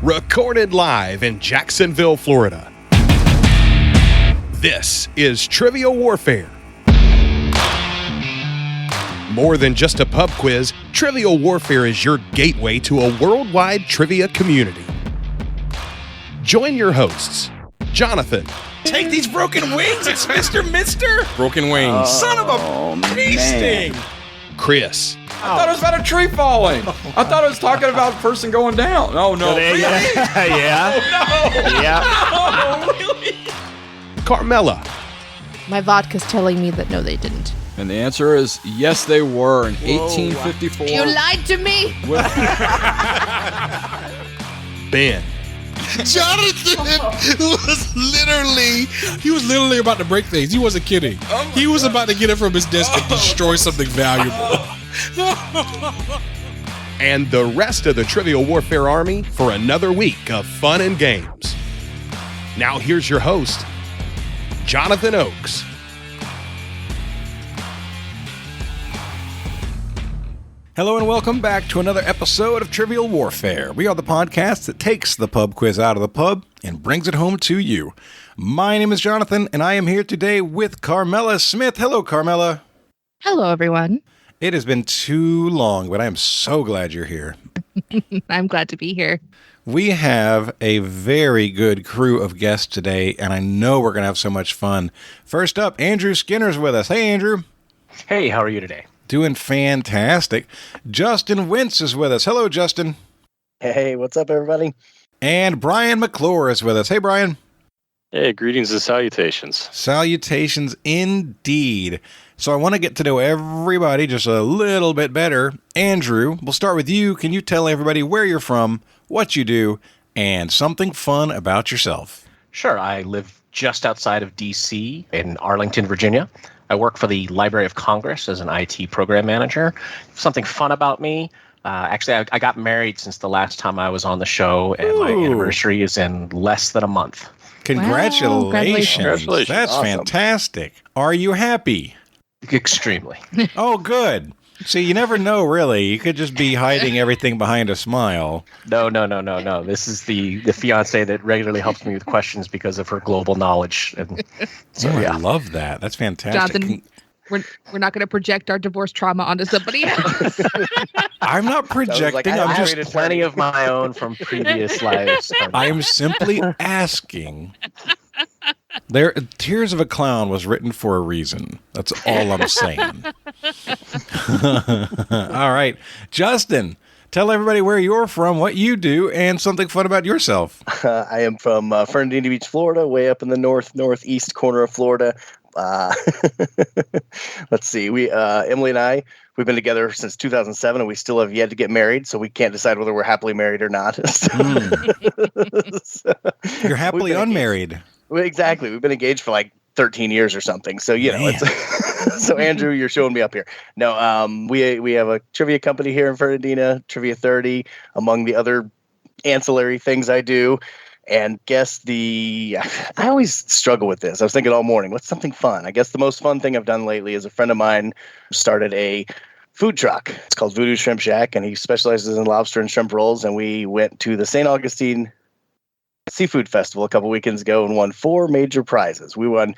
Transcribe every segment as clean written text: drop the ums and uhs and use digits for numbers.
recorded live in Jacksonville, Florida. This is Trivia Warfare. More than just a pub quiz, Trivia Warfare is your gateway to a worldwide trivia community. Join your hosts, Jonathan. Take these broken wings, it's Mr. Mister. Broken wings. Son of a bee sting. Chris. I thought it was about a tree falling. I thought it was talking about a person going down. Oh, no. Really? Yeah. Oh, no. Yeah. Oh, really? Carmela. My vodka's telling me that no, they didn't. And the answer is yes, they were in 1854. You lied to me! Ben. Jonathan was literally about to break things. He wasn't kidding. He was about to get it from his desk and destroy something valuable. And the rest of the Trivia Warfare Army for another week of fun and games. Now here's your host, Jonathan Oakes. Hello and welcome back to another episode of Trivial Warfare. We are the podcast that takes the pub quiz out of the pub and brings it home to you. My name is Jonathan, and I am here today with Carmela Smith. Hello, Carmela. Hello, everyone. It has been too long, but I am so glad you're here. I'm glad to be here. We have a very good crew of guests today, and I know we're going to have so much fun. First up, Andrew Skinner's with us. Hey, Andrew. Hey, how are you today? Doing fantastic. Justin Wentz is with us. Hello, Justin. Hey, what's up, everybody? And Bryan McClure is with us. Hey, Bryan. Hey, greetings and salutations. Salutations indeed. So I want to get to know everybody just a little bit better. Andrew, we'll start with you. Can you tell everybody where you're from, what you do, and something fun about yourself? Sure. I live just outside of D.C. in Arlington, Virginia. I work for the Library of Congress as an IT program manager. Something fun about me. Actually, I got married since the last time I was on the show, and my anniversary is in less than a month. Congratulations. Wow, congratulations. That's awesome. Fantastic. Are you happy? Extremely. Oh, good. See, you never know, really. You could just be hiding everything behind a smile. No. This is the fiance that regularly helps me with questions because of her global knowledge. And so, I yeah. love that. That's fantastic. Jonathan, we're not going to project our divorce trauma onto somebody else. I'm not projecting. I I'm have just plenty of my own from previous lives. I'm simply asking. Tears of a Clown was written for a reason. That's all I'm saying. All right. Justin, tell everybody where you're from, what you do, and something fun about yourself. I am from Fernandina Beach, Florida, way up in the northeast corner of Florida. Let's see. Emily and I, we've been together since 2007, and we still have yet to get married, so we can't decide whether we're happily married or not. You're happily unmarried. Exactly. We've been engaged for like 13 years or something. So, you know, it's so Andrew, you're showing me up here. No, we have a trivia company here in Fernandina, Trivia 30, among the other ancillary things I do. And I always struggle with this. I was thinking all morning, what's something fun? I guess the most fun thing I've done lately is a friend of mine started a food truck. It's called Voodoo Shrimp Shack, and he specializes in lobster and shrimp rolls. And we went to the St. Augustine Seafood Festival a couple weekends ago and won 4 major prizes. We won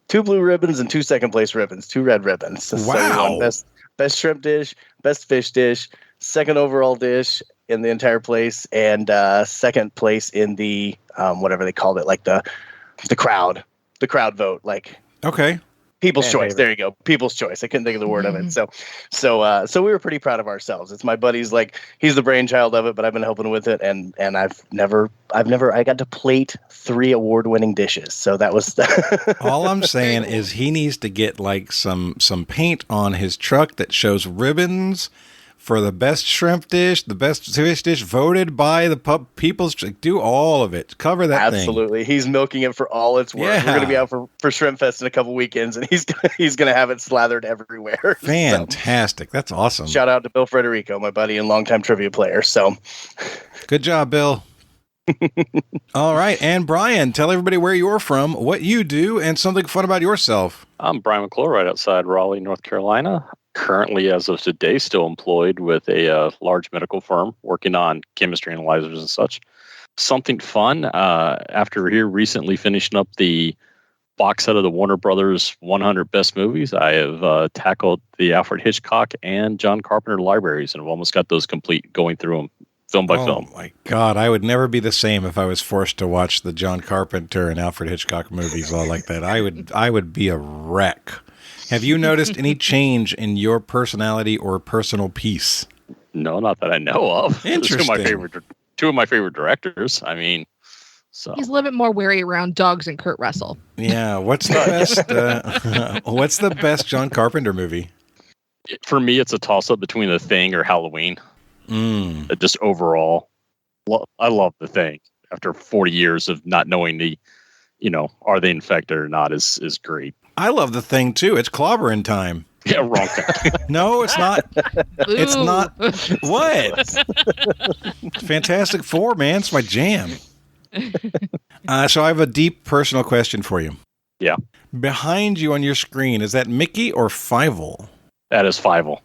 2 blue ribbons and 2 second place ribbons, 2 red ribbons. Wow. So we won best shrimp dish, best fish dish, second overall dish in the entire place, and second place in the whatever they called it, like the crowd vote, like Okay. People's Choice. There you go. People's Choice. I couldn't think of the word of it. So we were pretty proud of ourselves. It's my buddy's, like, he's the brainchild of it, but I've been helping with it, and I got to plate 3 award-winning dishes. So that was All I'm saying is he needs to get like some paint on his truck that shows ribbons for the best shrimp dish, the best fish dish voted by the people's. Do all of it. Cover that thing. Absolutely. He's milking it for all it's worth. Yeah. We're going to be out for Shrimp Fest in a couple weekends, and he's going to have it slathered everywhere. Fantastic. That's awesome. Shout out to Bill Frederico, my buddy and longtime trivia player. So good job, Bill. All right. And Bryan, tell everybody where you're from, what you do, and something fun about yourself. I'm Bryan McClure, right outside Raleigh, North Carolina. currently, as of today, still employed with a large medical firm working on chemistry analyzers and such. Something fun, after here recently finishing up the box set of the Warner Brothers 100 Best Movies, I have tackled the Alfred Hitchcock and John Carpenter libraries, and I've almost got those complete, going through them film by film. Oh my God, I would never be the same if I was forced to watch the John Carpenter and Alfred Hitchcock movies all like that. I would be a wreck. Have you noticed any change in your personality or personal peace? No, not that I know of. Interesting. Two of my favorite directors. I mean, so He's a little bit more wary around dogs and Kurt Russell. Yeah, what's the best John Carpenter movie? For me, it's a toss-up between The Thing or Halloween. Just overall, I love The Thing. After 40 years of not knowing are they infected or not is great. I love The Thing too. It's clobbering time. Yeah, wrong thing. No, it's not. It's Ooh. not. What? Fantastic Four, man. It's my jam. So I have a deep personal question for you. Yeah. Behind you on your screen, is that Mickey or Fievel? That is Fievel.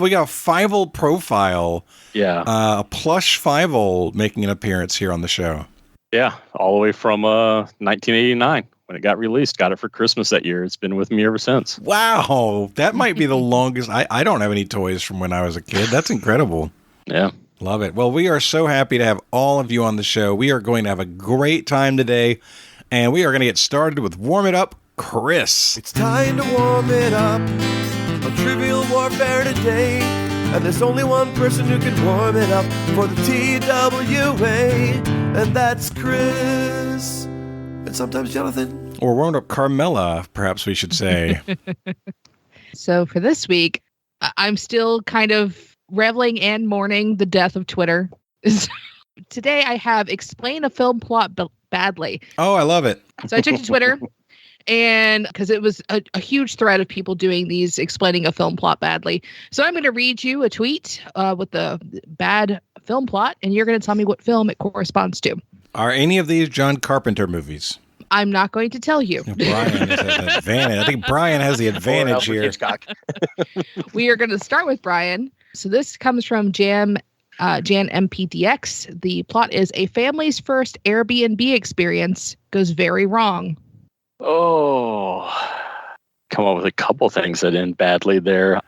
We got a Fievel profile. Yeah. A plush Fievel making an appearance here on the show. Yeah, all the way from 1989 when it got released. Got it for Christmas that year. It's been with me ever since. Wow, that might be the longest. I don't have any toys from when I was a kid. That's incredible. Yeah. Love it. Well, we are so happy to have all of you on the show. We are going to have a great time today, and we are going to get started with Warm It Up, Chris. It's time to warm it up on Trivial Warfare today. And there's only one person who can warm it up for the TWA, and that's Chris. And sometimes Jonathan. Or Warmed Up Carmela, perhaps we should say. So for this week, I'm still kind of reveling and mourning the death of Twitter. Today I have explain a film plot badly. Oh, I love it. So I took to Twitter, and because it was a huge thread of people doing these explaining a film plot badly. So I'm going to read you a tweet with the bad film plot, and you're going to tell me what film it corresponds to. Are any of these John Carpenter movies? I'm not going to tell you. Brian has an advantage. I think Brian has the advantage here. Hitchcock. We are going to start with Brian. So this comes from Jan MPDX. The plot is a family's first Airbnb experience goes very wrong. Oh, come up with a couple things that end badly there.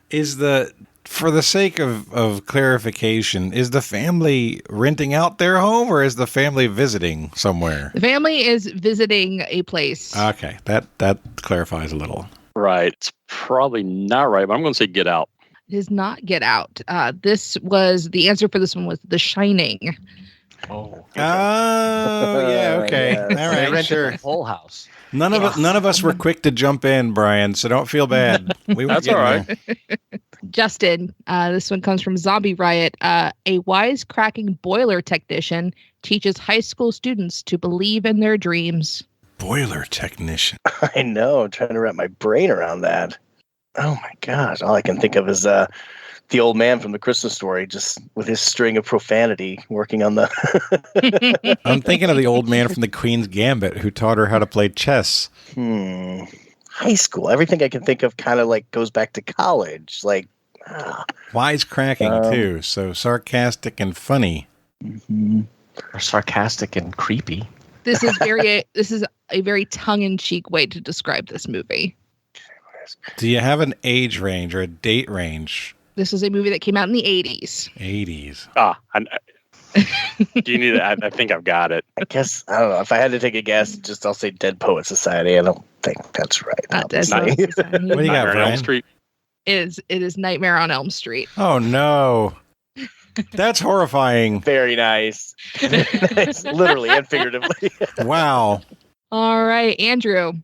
For the sake of clarification, is the family renting out their home or is the family visiting somewhere? The family is visiting a place. Okay, that clarifies a little. Right. It's probably not right, but I'm going to say Get Out. It is not Get Out. The answer for this one was The Shining. Oh, Yeah, okay. Yeah. All they right, rented sure. the whole house. None of us were quick to jump in, Brian, so don't feel bad. We were That's getting all right. there. Justin, this one comes from Zombie Riot. A wisecracking boiler technician teaches high school students to believe in their dreams. Boiler technician. I know. I'm trying to wrap my brain around that. Oh my gosh. All I can think of is the old man from the Christmas Story, just with his string of profanity working on the... I'm thinking of the old man from the Queen's Gambit who taught her how to play chess. High school. Everything I can think of kind of like goes back to college. Like, Wisecracking, too. So sarcastic and funny. Or sarcastic and creepy. This is a very tongue-in-cheek way to describe this movie. Do you have an age range or a date range? This is a movie that came out in the 80s. 80s. Do you need it? I think I've got it. I guess, I don't know. If I had to take a guess, I'll say Dead Poet Society. I don't think that's right. Not Dead obviously. Poets Society. What do you got, Nightmare on Elm Brian? Street. It is Nightmare on Elm Street. Oh, no. That's horrifying. Very nice. Nice. Literally and figuratively. Wow. All right, Andrew.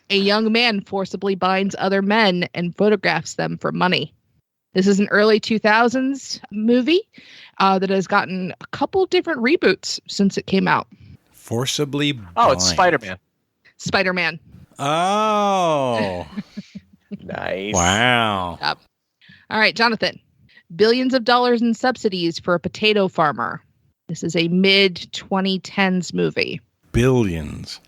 A young man forcibly binds other men and photographs them for money. This is an early 2000s movie that has gotten a couple different reboots since it came out. Forcibly bind. Oh, it's Spider-Man. Spider-Man. Oh. Nice. Wow. All right, Jonathan. Billions of dollars in subsidies for a potato farmer. This is a mid-2010s movie. Billions.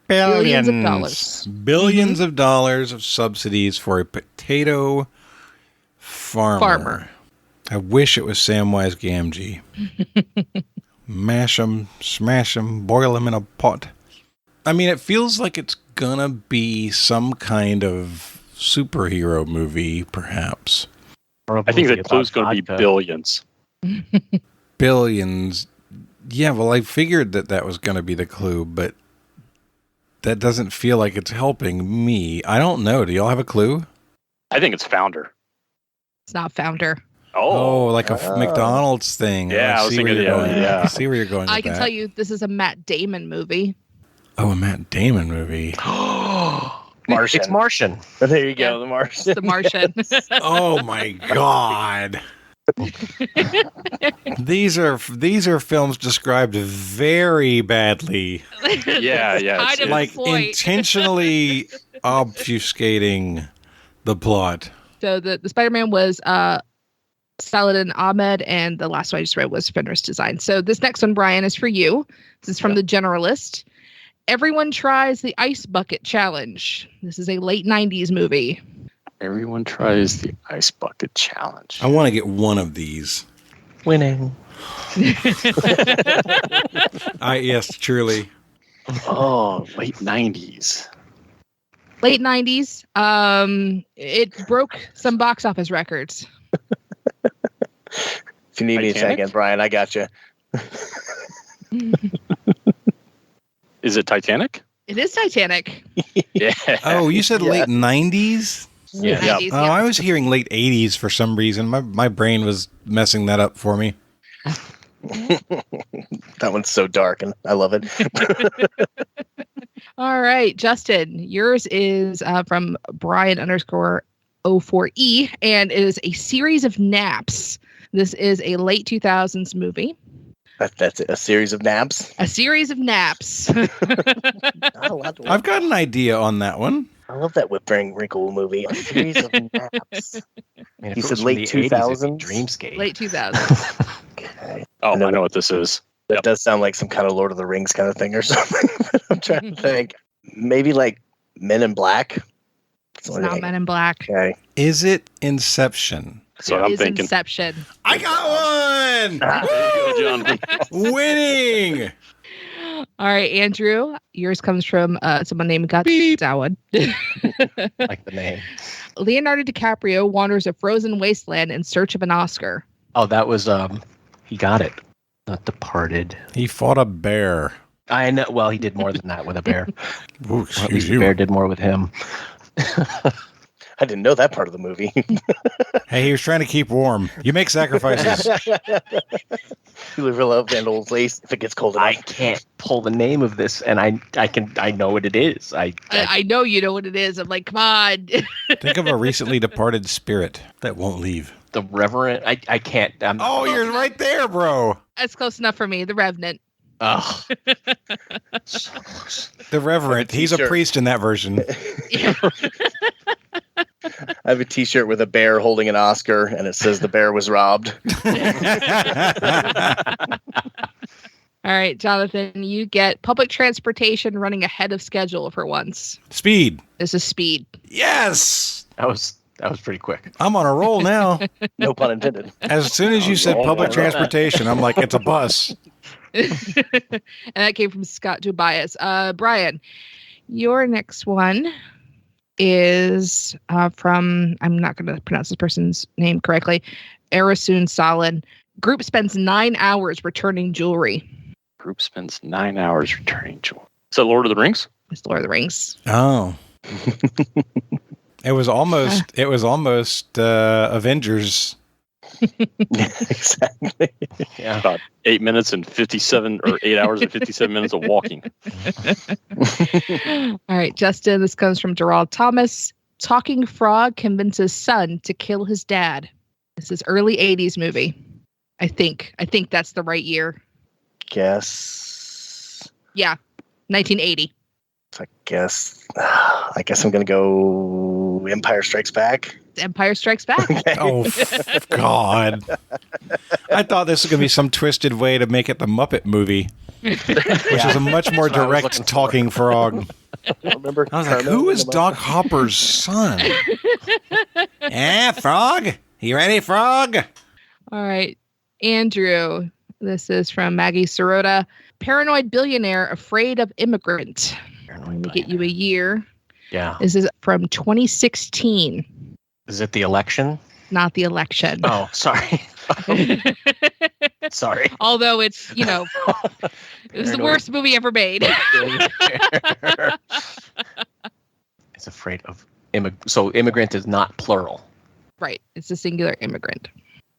Billions of dollars. Billions of dollars of subsidies for a potato Farmer. I wish it was Samwise Gamgee. Mash 'em, smash 'em, boil 'em in a pot. I mean, it feels like it's gonna be some kind of superhero movie, perhaps. I think the clue's going to be billions. Billions. Yeah, well, I figured that was going to be the clue, but that doesn't feel like it's helping me. I don't know. Do y'all have a clue? I think it's Founder. It's not Founder. Oh, like a McDonald's thing. Yeah, I was thinking, I see where you're going. I can tell you this is a Matt Damon movie. Oh, a Matt Damon movie. Martian. It's Martian. There you go, the Martian. The Martian. Oh my God. These are films described very badly. Yeah. Kind of Like point. intentionally obfuscating the plot. So the Spider-Man was Saladin Ahmed, and the last one I just read was Fenris Design. So this next one, Brian, is for you. This is from the Generalist. Everyone Tries the Ice Bucket Challenge. This is a late 90s movie. Everyone Tries the Ice Bucket Challenge. I want to get one of these. Winning. Yes, truly. Oh, late 90s. Late 90s. It broke some box office records. If you need me a Titanic? second, Brian, I got you. Is it Titanic? It is Titanic. Yeah. Oh, you said late 90s? Yeah. 90s, Oh, I was hearing late 80s for some reason. My brain was messing that up for me. That one's so dark, and I love it. All right, Justin, yours is from Bryan _04E, and it is a series of naps. This is a late 2000s movie. That's it, a series of naps. A series of naps. Not a lot to I've got an idea on that one. I love that Whip Ring Wrinkle movie. A series of naps. Man, if He it said was from late the 80s, it'd 2000s? be Dreamscape. Late 2000s. Okay. Oh, I know what this is. That does sound like some kind of Lord of the Rings kind of thing or something. But I'm trying to think. Maybe like Men in Black. It's not Men in Black. Okay. Is it Inception? So It I'm is thinking. Inception. I got one! There you go, Jonathan. Winning! All right, Andrew, yours comes from someone named Gatsawan. Like the name. Leonardo DiCaprio wanders a frozen wasteland in search of an Oscar. Oh, that was he got it. Not Departed. He fought a bear. I know. Well, he did more than that with a bear. Ooh, Or at least excuse the you. bear did more with him. I didn't know that part of the movie. Hey, he was trying to keep warm. You make sacrifices. You live your love and old lace if it gets cold I enough. can't pull the name of this, and I know what it is. I know you know what it is. I'm like, come on. Think of a recently departed spirit that won't leave. The Reverend. I can't. Oh, you're right there, bro. That's close enough for me. The Revenant. Ugh. So close. The Reverend. He's a T-shirt. priest in that version. I have a T-shirt with a bear holding an Oscar, and it says the bear was robbed. All right, Jonathan, you get public transportation running ahead of schedule for once. Speed. This is Speed. Yes. That was pretty quick. I'm on a roll now. No pun intended. As soon as you said public transportation, I'm like, it's a bus. And that came from Scott Tobias. Brian, your next one is from, I'm not going to pronounce this person's name correctly, Arasun Salin. Group spends 9 hours returning jewelry. Group spends 9 hours returning jewelry. Is that Lord of the Rings? It's Lord of the Rings. Oh. It was almost Avengers. Exactly. Yeah. About 8 minutes and 57 or 8 hours and 57 minutes of walking. All right, Justin, this comes from Gerald Thomas. Talking frog convinces son to kill his dad. This is early 80s movie. I think that's the right year. Guess. Yeah, 1980. I guess I'm gonna go Empire Strikes Back. Empire Strikes Back. Oh, God. I thought this was going to be some twisted way to make it the Muppet movie, which is a much more That's what I was direct looking for. talking frog. Remember? I was like, who is Doc Hopper's son? Frog? You ready, Frog? All right, Andrew. This is from Maggie Sirota. Paranoid billionaire afraid of immigrant. Let me get you a year. Yeah. This is from 2016. Is it the election? Not the election. Oh, sorry. Sorry. Although it's, it was the worst movie ever made. It's afraid of so immigrant is not plural. Right. It's a singular immigrant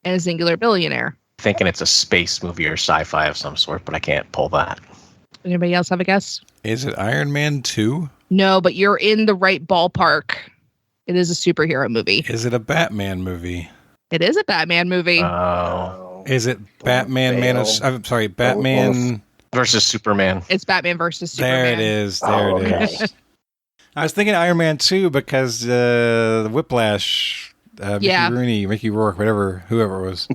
and a singular billionaire. Thinking it's a space movie or sci-fi of some sort, but I can't pull that. Anybody else have a guess? Is it Iron Man 2? No, but you're in the right ballpark. It is a superhero movie. Is it a Batman movie? It is a Batman movie. Oh. Is it Batman Batman versus Superman? It's Batman versus Superman. There it is. There it is. I was thinking Iron Man 2 because the Whiplash, Mickey Rourke, whoever it was.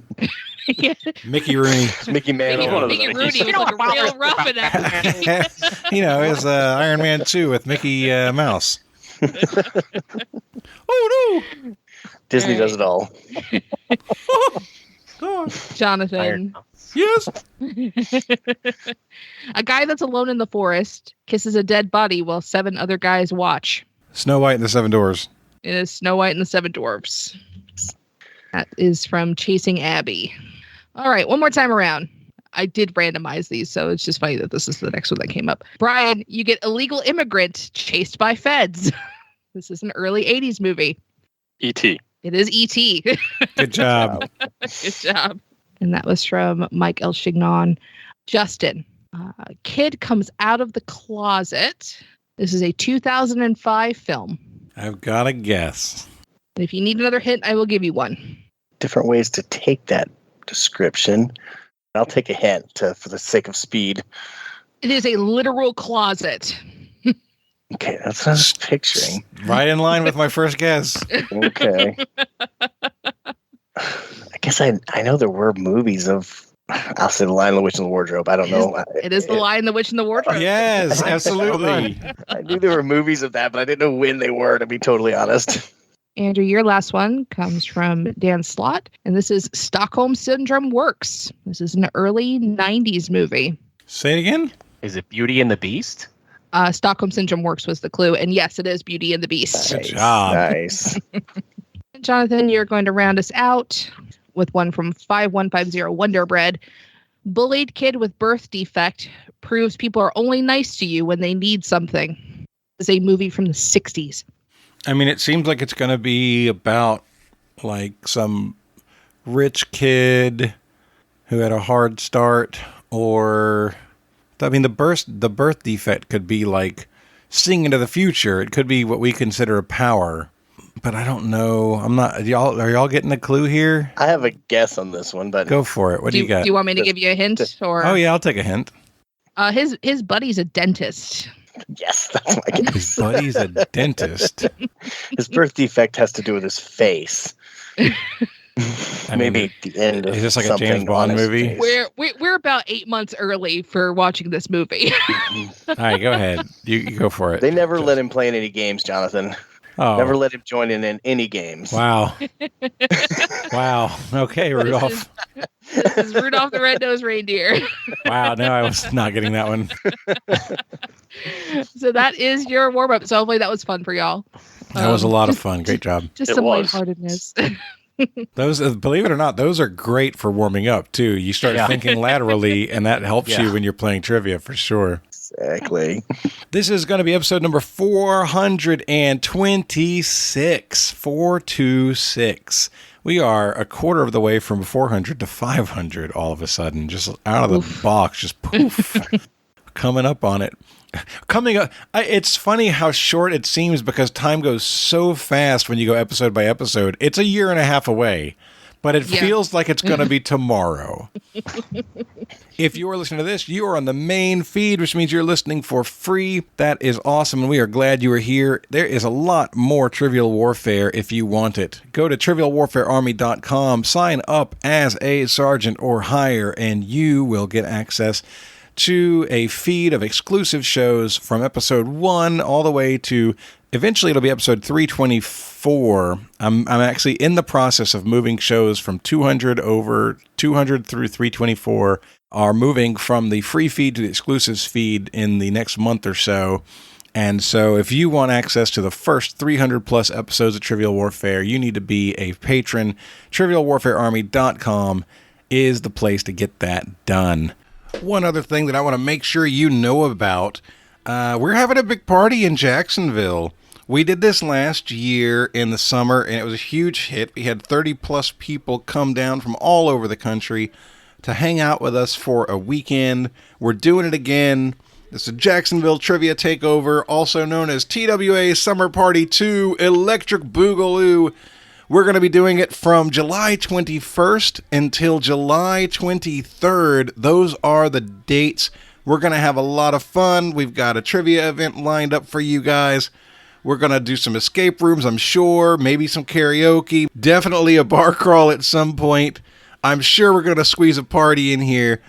Mickey Rooney. Mickey Mantle. Mickey Rooney was like real rough in that movie. It was Iron Man 2 with Mickey Mouse. Oh, no. Disney does it all. Jonathan. Yes. A guy that's alone in the forest kisses a dead body while 7 other guys watch. Snow White and the Seven Dwarfs. It is Snow White and the Seven Dwarfs. That is from Chasing Abby. All right, one more time around. I did randomize these, so it's just funny that this is the next one that came up. Bryan, you get illegal immigrant chased by feds. This is an early 80s movie. E.T. It is E.T. Good job. Good job. And that was from Mike L. Chignon. Justin, a kid comes out of the closet. This is a 2005 film. I've got a guess. If you need another hint, I will give you one. Different ways to take that description. I'll take a hint for the sake of speed. It is a literal closet. Okay, that's what I was picturing. Right in line with my first guess. Okay. I guess I know there were movies of, I'll say The Lion, the Witch, and the Wardrobe. I don't know. It is The Lion, the Witch, and the Wardrobe. Yes, absolutely. I knew there were movies of that, but I didn't know when they were, to be totally honest. Andrew, your last one comes from Dan Slott, and this is Stockholm Syndrome Works. This is an early 90s movie. Say it again? Is it Beauty and the Beast? Stockholm Syndrome Works was the clue, and yes, it is Beauty and the Beast. Good job. Nice. Jonathan, you're going to round us out with one from 5150 Wonder Bread. Bullied kid with birth defect proves people are only nice to you when they need something. This is a movie from the 60s. I mean, it seems like it's going to be about like some rich kid who had a hard start, or I mean, the birth defect could be like seeing into the future. It could be what we consider a power, but I don't know. Are y'all getting a clue here? I have a guess on this one, but go for it. What do you got? Do you want me to give you a hint? Or oh yeah, I'll take a hint. His buddy's a dentist. Yes, that's my guess. His buddy's a dentist. His birth defect has to do with his face. Maybe the end of is this like a James Bond movie? We're about 8 months early for watching this movie. All right, go ahead. You go for it. They never let him play in any games, Jonathan. Oh. Never let him join in any games. Wow. Wow. Okay, Rudolph. This is Rudolph the Red-Nosed Reindeer. Wow, no, I was not getting that one. So that is your warm-up. So hopefully that was fun for y'all. That was a lot of fun. Great job. Just some lightheartedness. Those, believe it or not, those are great for warming up too. You start thinking laterally, and that helps you when you're playing trivia for sure. Exactly. This is going to be episode number 426. 426. We are a quarter of the way from 400 to 500 all of a sudden, just out of the box, just poof, coming up on it. Coming up, it's funny how short it seems because time goes so fast when you go episode by episode. It's a year and a half away, but it feels like it's going to be tomorrow. If you are listening to this, you are on the main feed, which means you're listening for free. That is awesome, and we are glad you are here. There is a lot more Trivial Warfare if you want it. Go to trivialwarfarearmy.com, sign up as a sergeant or higher, and you will get access to a feed of exclusive shows from episode 1 all the way to Eventually, it'll be episode 324. I'm actually in the process of moving shows from 200 through 324 are moving from the free feed to the exclusives feed in the next month or so. And so if you want access to the first 300 plus episodes of Trivial Warfare, you need to be a patron. TrivialWarfareArmy.com is the place to get that done. One other thing that I want to make sure you know about, we're having a big party in Jacksonville. We did this last year in the summer, and it was a huge hit. We had 30 plus people come down from all over the country to hang out with us for a weekend. We're doing it again. It's a Jacksonville Trivia Takeover, also known as TWA Summer Party 2 Electric Boogaloo. We're going to be doing it from July 21st until July 23rd. Those are the dates. We're going to have a lot of fun. We've got a trivia event lined up for you guys. We're going to do some escape rooms, I'm sure. Maybe some karaoke. Definitely a bar crawl at some point. I'm sure we're going to squeeze a party in here.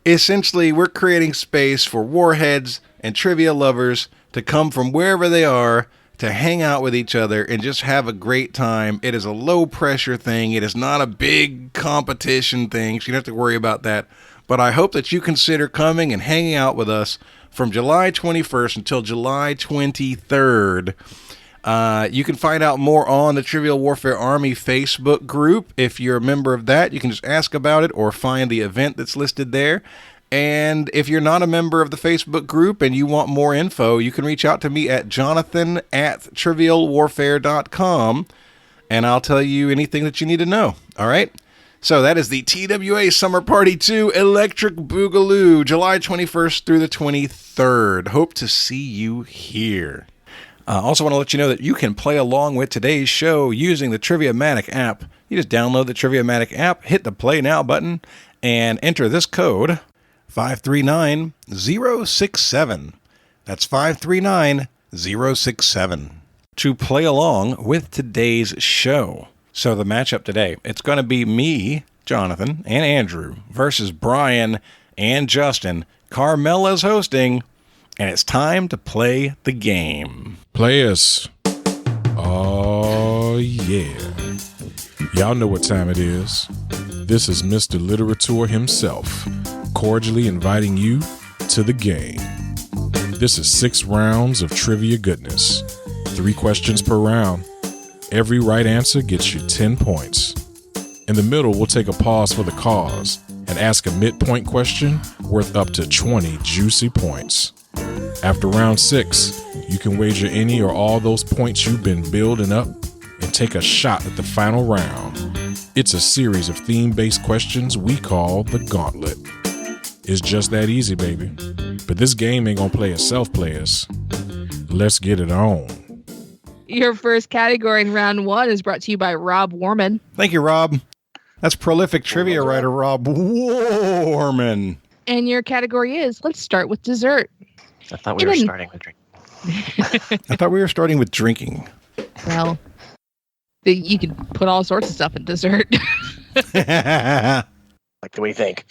Essentially, we're creating space for warheads and trivia lovers to come from wherever they are to hang out with each other and just have a great time. It is a low-pressure thing. It is not a big competition thing, so you don't have to worry about that. But I hope that you consider coming and hanging out with us from July 21st until July 23rd. You can find out more on the Trivial Warfare Army Facebook group. If you're a member of that, you can just ask about it or find the event that's listed there. And if you're not a member of the Facebook group and you want more info, you can reach out to me at jonathan@trivialwarfare.com, and I'll tell you anything that you need to know. All right? So that is the TWA Summer Party 2 Electric Boogaloo, July 21st through the 23rd. Hope to see you here. I also want to let you know that you can play along with today's show using the Triviamatic app. You just download the Triviamatic app, hit the Play Now button, and enter this code, 539067. That's 539067 to play along with today's show. So the matchup today, it's going to be me, Jonathan, and Andrew versus Bryan and Justin. Carmela's hosting, and it's time to play the game. Players. Oh, yeah. Y'all know what time it is. This is Mr. Literature himself, cordially inviting you to the game. This is 6 rounds of trivia goodness, 3 questions per round. Every right answer gets you 10 points. In the middle, we'll take a pause for the cause and ask a midpoint question worth up to 20 juicy points. After round 6, you can wager any or all those points you've been building up and take a shot at the final round. It's a series of theme-based questions we call the Gauntlet. It's just that easy, baby. But this game ain't gonna play itself, players. Let's get it on. Your first category in round 1 is brought to you by Rob Warman. Thank you, Rob. That's prolific trivia writer Rob Warman. And your category is, let's start with dessert. I thought we were starting with drinking. I thought we were starting with drinking. Well, you can put all sorts of stuff in dessert. Like the way you think.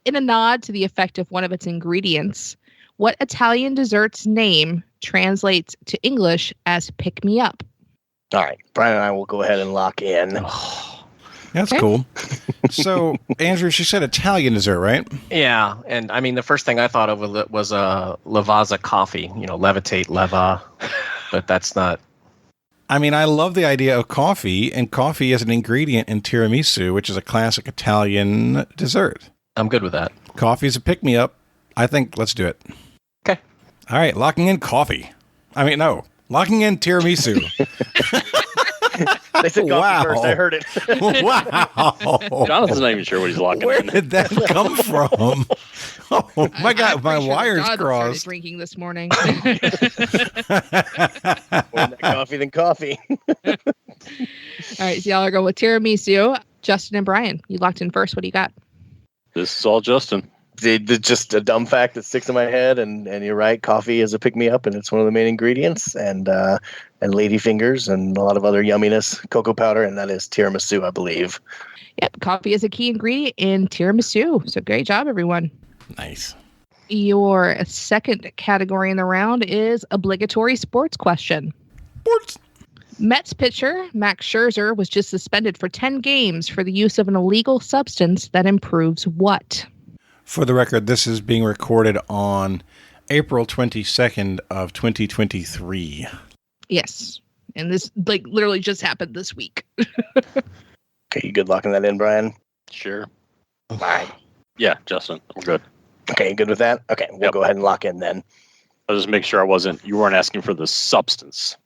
In a nod to the effect of one of its ingredients, what Italian dessert's name translates to English as pick me up? All right. Bryan and I will go ahead and lock in. That's Okay. cool. So, Andrew, she said Italian dessert, right? Yeah, and I mean the first thing I thought of was Lavazza coffee. You know, levitate, leva, but that's not. I mean, I love the idea of coffee, and coffee is an ingredient in tiramisu, which is a classic Italian dessert. I'm good with that. Coffee is a pick-me-up. I think let's do it. Okay. All right, locking in coffee. I mean, no, locking in tiramisu. They said coffee first. I heard it. Wow. Jonathan's not even sure what he's locking Where in. did that come from? Oh, my God, my wires Jonathan started crossed. drinking this morning. More coffee than coffee. All right, so y'all are going with tiramisu. Justin and Bryan, you locked in first. What do you got? This is all Justin. Just a dumb fact that sticks in my head, and you're right. Coffee is a pick-me-up, and it's one of the main ingredients, and ladyfingers and a lot of other yumminess, cocoa powder, and that is tiramisu, I believe. Yep, coffee is a key ingredient in tiramisu. So great job, everyone. Nice. Your second category in the round is obligatory sports question. Sports. Mets pitcher Max Scherzer was just suspended for 10 games for the use of an illegal substance that improves what? For the record, this is being recorded on April 22nd of 2023. Yes. And this literally just happened this week. Okay, you good locking that in, Brian? Sure. All right. Yeah, Justin, I'm good. Okay, you good with that? Okay, we'll go ahead and lock in then. I'll just make sure you weren't asking for the substance.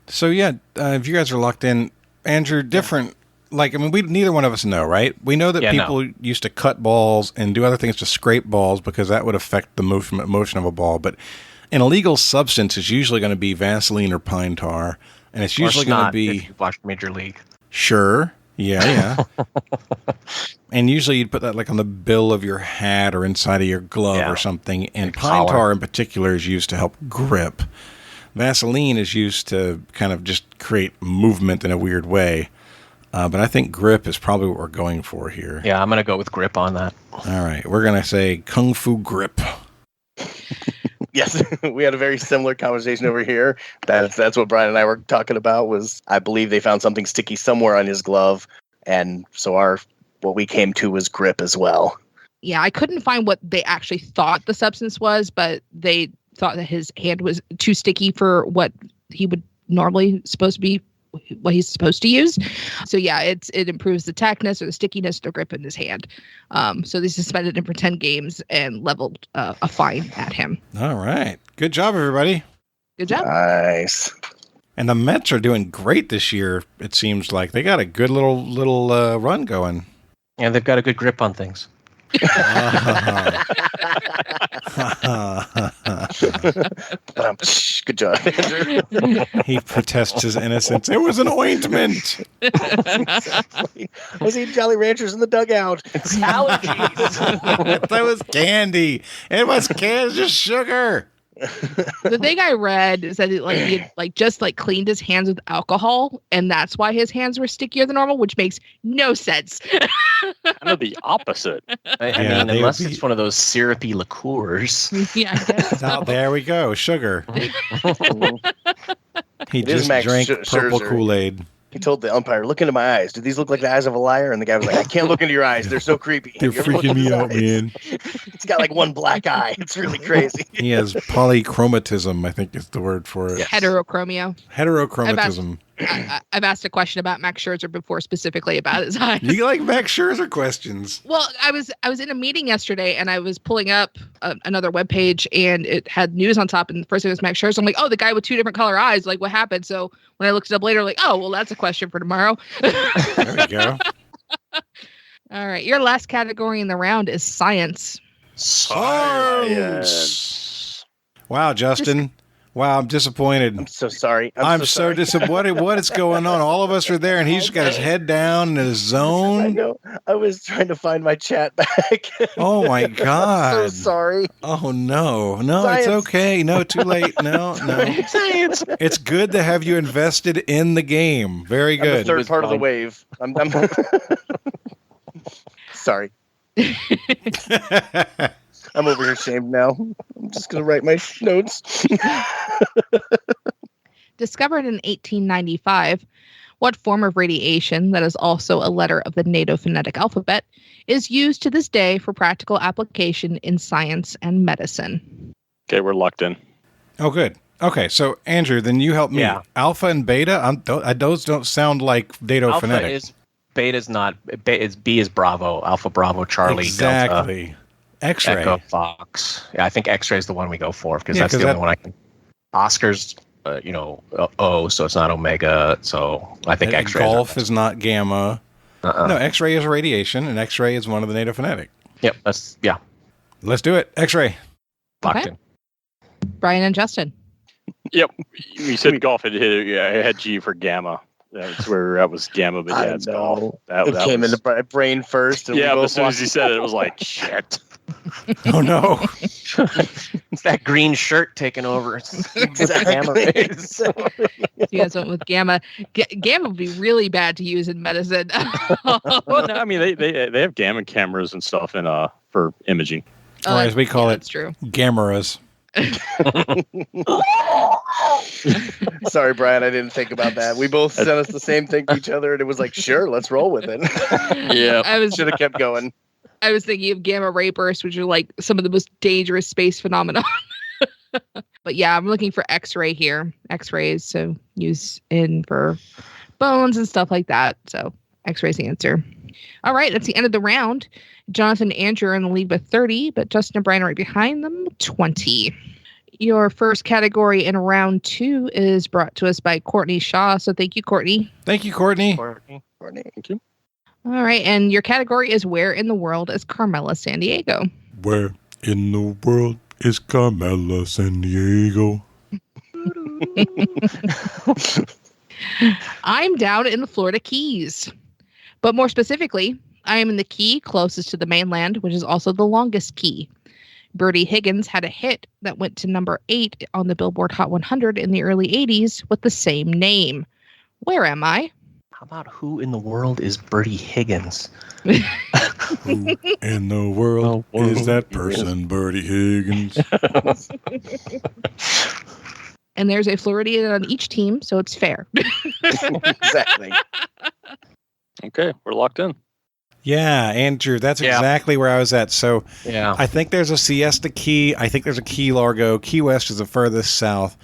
So yeah, if you guys are locked in, Andrew, different. We neither one of us know, right? We know that people used to cut balls and do other things to scrape balls because that would affect the motion of a ball. But an illegal substance is usually going to be Vaseline or pine tar, and it's usually going to be. If you watched Major League. Sure. Yeah. And usually you'd put that on the bill of your hat or inside of your glove or something. And pine tar in particular is used to help grip. Vaseline is used to kind of just create movement in a weird way. But I think grip is probably what we're going for here. Yeah, I'm going to go with grip on that. All right. We're going to say Kung Fu grip. Yes, we had a very similar conversation over here. That's what Brian and I were talking about. Was I believe they found something sticky somewhere on his glove, and so what we came to was grip as well. Yeah, I couldn't find what they actually thought the substance was, but they thought that his hand was too sticky for what he would normally what he's supposed to use. So yeah, it improves the tackness or the stickiness, the grip in his hand. So they suspended him for 10 games and leveled a fine at him. All right. Good job, everybody. Good job. Nice. And the Mets are doing great this year, it seems like. They got a good little run going. And they've got a good grip on things. Good job, Andrew. He protests his innocence. It was an ointment. Exactly. I was eating Jolly Ranchers in the dugout. It's allergies. That was candy. It was candy, just sugar. The thing I read is that he had just cleaned his hands with alcohol, and that's why his hands were stickier than normal, which makes no sense. Kind of the opposite. I mean, unless it's one of those syrupy liqueurs. Yeah, I guess. Oh, there we go. Sugar. He It is just Max drank purple Scherzer. Kool-Aid. He told the umpire, "Look into my eyes. Do these look like the eyes of a liar?" And the guy was like, "I can't look into your eyes. They're so creepy. They're You ever look freaking into me his out, eyes?" man. He's got one black eye. It's really crazy. He has polychromatism, I think is the word for it. Heterochromia. Heterochromatism. I've asked a question about Max Scherzer before, specifically about his eyes. You like Max Scherzer questions? Well, I was in a meeting yesterday, and I was pulling up another webpage, and it had news on top, and the first thing was Max Scherzer. I'm like, oh, the guy with two different color eyes. Like, what happened? So when I looked it up later, like, oh, well, that's a question for tomorrow. There we go. All right, your last category in the round is science. Science. Wow, Justin. Wow, I'm disappointed. I'm so sorry. I'm so disappointed. What is going on? All of us are there, and he's got his head down in his zone. I know. I was trying to find my chat back. Oh my God! I'm so sorry. Oh no, Science. It's okay. No, too late. No. Science. It's good to have you invested in the game. Very I'm the good. third part of the wave. I'm sorry. I'm over here shamed now. I'm just going to write my notes. Discovered in 1895, what form of radiation, that is also a letter of the NATO phonetic alphabet, is used to this day for practical application in science and medicine? Okay, we're locked in. Oh, good. Okay, so Andrew, then you help me. Yeah. Alpha and beta, those don't sound like NATO Alpha phonetic. is, beta's not, B is Bravo, Alpha, Bravo, Charlie, Exactly. Delta, X-ray. Echo, Fox. Yeah, I think X-ray is the one we go for because Yeah, that's 'cause the only one I can. Oscar's, O, so it's not Omega. So I think X-ray. Golf is not gamma. Uh-uh. No, X-ray is radiation, and X-ray is one of the NATO phonetic. Yep, yeah. Let's do it. X-ray. Locked Okay. in. Brian and Justin. Yep. You said golf. It had G for gamma. That's where that was gamma, but yeah, it's golf. It came into my brain first. And yeah, we but both as soon as walked- he said it was like, shit. Oh no. It's that green shirt taking over. Exactly. You guys went with gamma. Gamma would be really bad to use in medicine. Well, no, I mean they have gamma cameras and stuff in for imaging. Or as we call it, that's true. Gameras. Sorry, Brian, I didn't think about that. We both sent us the same thing to each other, and it was like, sure, let's roll with it. Yeah. Should have kept going. I was thinking of gamma ray bursts, which are like some of the most dangerous space phenomena. But yeah, I'm looking for X-ray here. X-rays, so use in for bones and stuff like that. So X-ray's the answer. All right, that's the end of the round. Jonathan and Andrew are in the lead with 30, but Justin and Bryan are right behind them, 20. Your first category in round 2 is brought to us by Courtney Shaw. So thank you, Courtney. Thank you, Courtney. Courtney, thank you. All right, and your category is Where in the World is Carmela San Diego? Where in the world is Carmela San Diego? I'm down in the Florida Keys. But more specifically, I am in the key closest to the mainland, which is also the longest key. Bertie Higgins had a hit that went to number 8 on the Billboard Hot 100 in the early 80s with the same name. Where am I? How about who in the world is Bertie Higgins? Who in the world is that person, Bertie Higgins? And there's a Floridian on each team, so it's fair. Exactly. Okay, we're locked in. Yeah, Andrew, that's exactly where I was at. So Yeah. I think there's a Siesta Key. I think there's a Key Largo. Key West is the furthest south.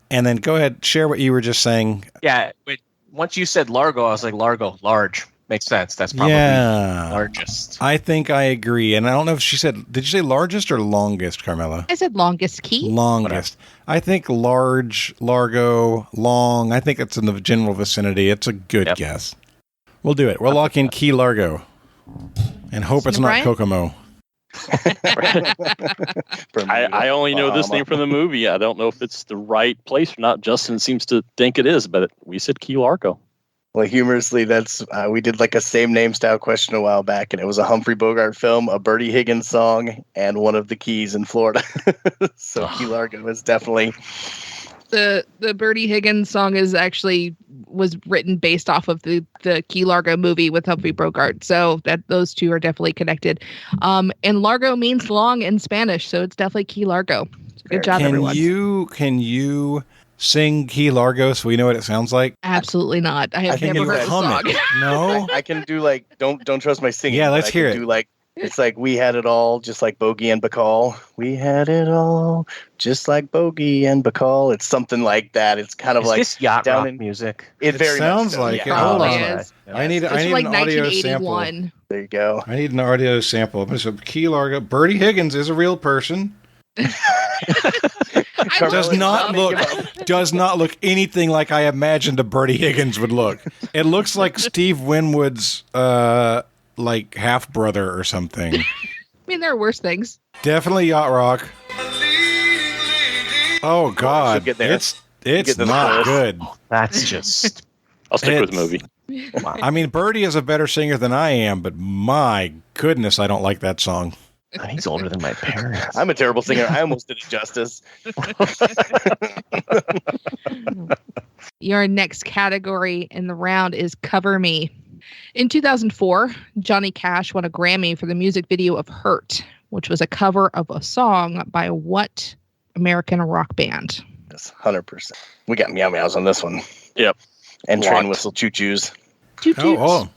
And then go ahead, share what you were just saying. Yeah. Wait, once you said Largo, I was like, Largo, large. Makes sense. That's probably largest. I think I agree. And I don't know if she said, did you say largest or longest, Carmela? I said longest key. Longest. I think large, Largo, long. I think it's in the general vicinity. It's a good guess. We'll do it. We'll lock in Key Largo and hope it's not Bryan? Kokomo. I only know this name from the movie. I don't know if it's the right place or not. Justin seems to think it is, but we said Key Largo. Well, humorously, that's we did like a same name style question a while back, and it was a Humphrey Bogart film, a Bertie Higgins song, and one of the keys in Florida. So Key Largo is definitely The Bertie Higgins song was written based off of the Key Largo movie with Humphrey Bogart. So that those two are definitely connected. And Largo means long in Spanish, so it's definitely Key Largo. Good job, everyone. Can you sing Key Largo so we know what it sounds like? Absolutely not. I have never heard the song. No? I can do like don't trust my singing. Yeah, let's but I hear can it. Do like it's like we had it all, just like Bogey and Bacall. We had it all, just like Bogey and Bacall. It's something like that. It's kind of Is like this yacht down rock in music? It very sounds much so, like yeah. it. Hold Probably on. is. I need It's an like audio sample. 1981. There you go. I need an audio sample. So Key Largo. Bertie Higgins is a real person. Does not look anything like I imagined a Bertie Higgins would look. It looks like Steve Winwood's like half brother or something. I mean, there are worse things. Definitely yacht rock. Oh God, Get there. it's Get to the not chorus. good. That's just. I'll stick with the movie. I mean, Bertie is a better singer than I am, but my goodness, I don't like that song. He's older than my parents. I'm a terrible singer. I almost did it justice. Your next category in the round is Cover Me. In 2004, Johnny Cash won a Grammy for the music video of Hurt, which was a cover of a song by what American rock band? Yes, 100%. We got meow meows on this one. Yep. And train Locked. whistle choo choos. Toot toots. Oh,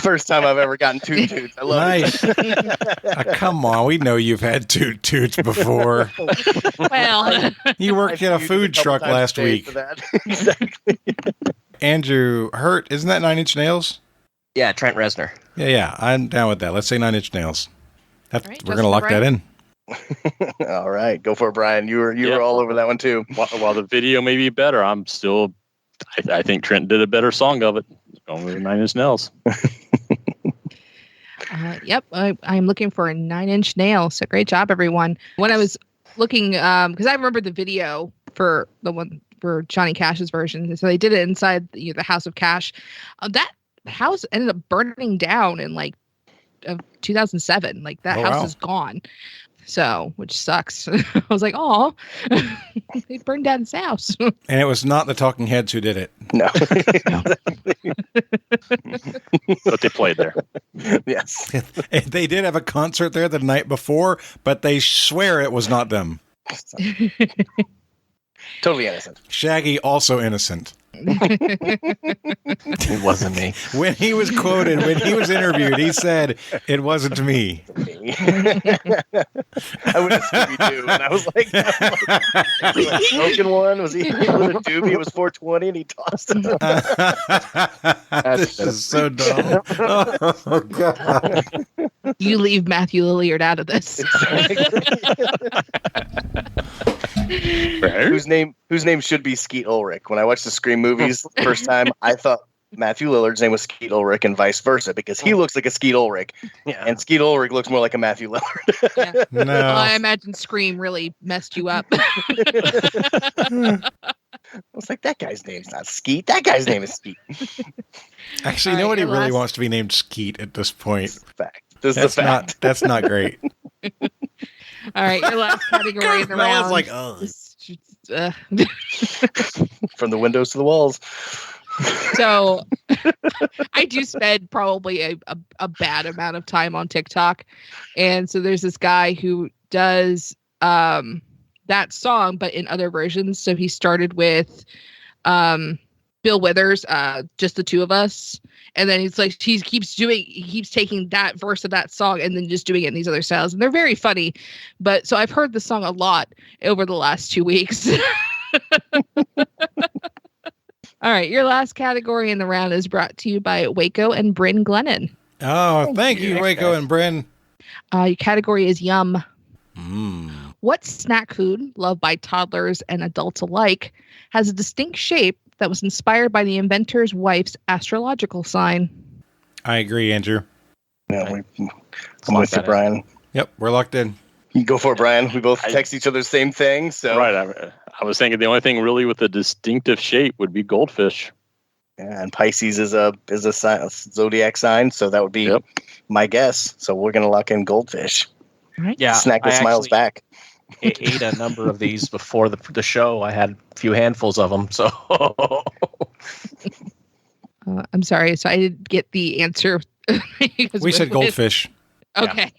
First time I've ever gotten toot toots. I love nice. Come on, we know you've had toot toots before. Well, You worked at a food truck last week. Exactly. Andrew, Hurt, isn't that 9 Inch Nails? Yeah, Trent Reznor. Yeah, I'm down with that. Let's say 9 Inch Nails. Right, We're going to lock that in. All right, go for it, Brian. You were all over that one too. While the video may be better, I'm still. I think Trent did a better song of it. Going with 9 Inch Nails. Yep, I'm looking for a 9 Inch Nail. So great job, everyone. When I was looking, because I remember the video for the one for Johnny Cash's version. So they did it inside the House of Cash. That house ended up burning down in like 2007. Like that house is gone. So, which sucks. I was like, oh, they burned down his house. And it was not the Talking Heads who did it. No. But they played there. Yes. They did have a concert there the night before, but they swear it was not them. Totally innocent. Shaggy, also innocent. It wasn't me. When he was quoted, when he was interviewed, he said, it wasn't me. I went to Scooby-Doo, and I was like, was that broken one? Was it a doobie? It was 420, and he tossed it. This is so dumb. Oh, God. You leave Matthew Lillard out of this. Whose name should be Skeet Ulrich. When I watched the Scream movies the first time, I thought Matthew Lillard's name was Skeet Ulrich and vice versa, because he looks like a Skeet Ulrich, and Skeet Ulrich looks more like a Matthew Lillard. Yeah. No. Well, I imagine Scream really messed you up. I was like, that guy's name's not Skeet. That guy's name is Skeet. Actually, All right, nobody your really last- wants to be named Skeet at this point. This is the fact. This is the fact. That's not great. All right, your last category in the round. like, oh. From the windows to the walls. So I do spend probably a bad amount of time on TikTok. And so there's this guy who does that song, but in other versions. So he started with Bill Withers, Just the Two of Us. And then he keeps taking that verse of that song and then just doing it in these other styles. And they're very funny. But so I've heard the song a lot over the last 2 weeks. All right. Your last category in the round is brought to you by Waco and Bryn Glennon. Oh, thank you, Waco and Bryn. Your category is yum. What snack food, loved by toddlers and adults alike, has a distinct shape that was inspired by the inventor's wife's astrological sign? I agree, Andrew. Yeah, I'm with you, Brian. Yep, we're locked in. You go for it, Brian. We both text each other the same thing. So Right. I was thinking the only thing really with a distinctive shape would be goldfish. Yeah, and Pisces is a zodiac sign, so that would be my guess. So we're gonna lock in goldfish. Right. Yeah, Snack that smiles back. Ate a number of these before the show. I had a few handfuls of them. So I'm sorry. So I didn't get the answer. We said goldfish. Okay.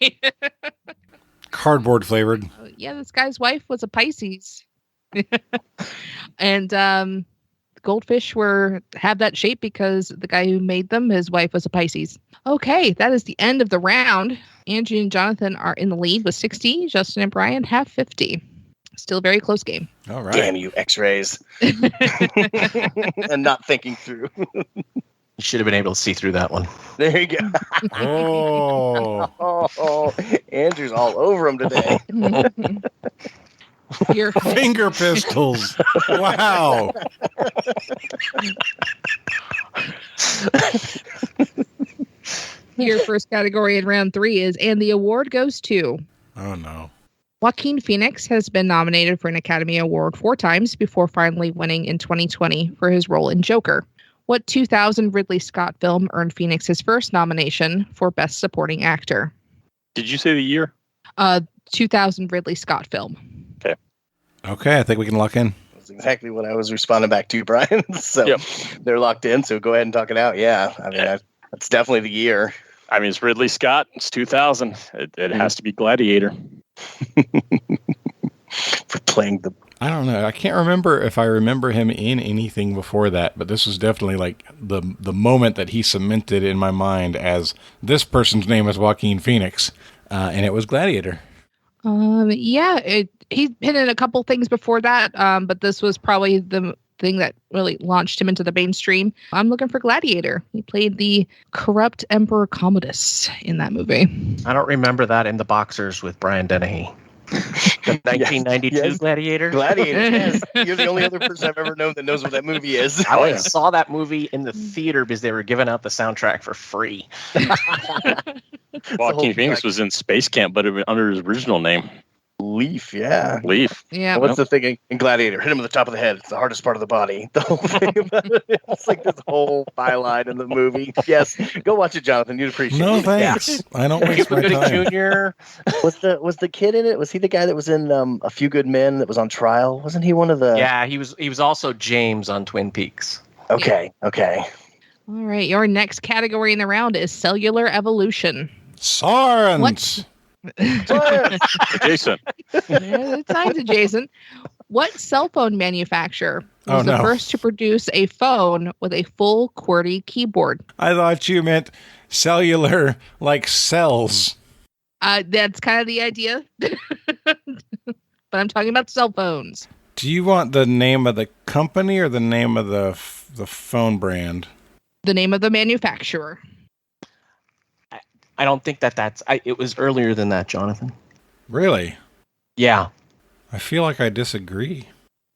Cardboard flavored. Yeah, this guy's wife was a Pisces. And goldfish have that shape because the guy who made them, his wife was a Pisces. Okay, that is the end of the round. Angie and Jonathan are in the lead with 60. Justin and Brian have 50. Still a very close game. All right. Damn you, X-rays. And not thinking through. you should have been able to see through that one. There you go. Oh. Andrew's all over him today. Your Finger pistols. Wow. Your first category in round 3 is, and the award goes to... Oh, no. Joaquin Phoenix has been nominated for an Academy Award 4 times before finally winning in 2020 for his role in Joker. What 2000 Ridley Scott film earned Phoenix his first nomination for Best Supporting Actor? Did you say the year? 2000 Ridley Scott film. Okay, I think we can lock in. That's exactly what I was responding back to, Brian. So they're locked in, so go ahead and talk it out. Yeah, I mean, that's definitely the year. I mean, it's Ridley Scott. It's 2000. It has to be Gladiator. For playing the... I don't know. I can't remember if I remember him in anything before that, but this was definitely like the moment that he cemented in my mind as this person's name is Joaquin Phoenix, and it was Gladiator. He's been in a couple things before that, but this was probably the thing that really launched him into the mainstream. I'm looking for Gladiator. He played the corrupt Emperor Commodus in that movie. I don't remember that in The Boxers with Brian Dennehy. The 1992 Gladiator? Gladiator, yes. You're the only other person I've ever known that knows what that movie is. I saw that movie in the theater because they were giving out the soundtrack for free. Joaquin Phoenix was in Space Camp, but under his original name. Leaf, yeah. Leaf. Yeah. And what's the thing in Gladiator? Hit him at the top of the head. It's the hardest part of the body. The whole thing about it. It's like this whole byline in the movie. Yes, go watch it, Jonathan. You'd appreciate No it. thanks. I don't waste my Cuba Gooding time. Jr. Was the kid in it? Was he the guy that was in A Few Good Men that was on trial? Wasn't he one of the? Yeah, he was also James on Twin Peaks. Okay. All right. Your next category in the round is cellular evolution. Sarns. Jason. Yeah, it's adjacent. What cell phone manufacturer was the first to produce a phone with a full QWERTY keyboard? I thought you meant cellular, like cells. That's kind of the idea. But I'm talking about cell phones. Do you want the name of the company or the name of the phone brand? The name of the manufacturer. I don't think that's. It was earlier than that, Jonathan. Really? Yeah. I feel like I disagree.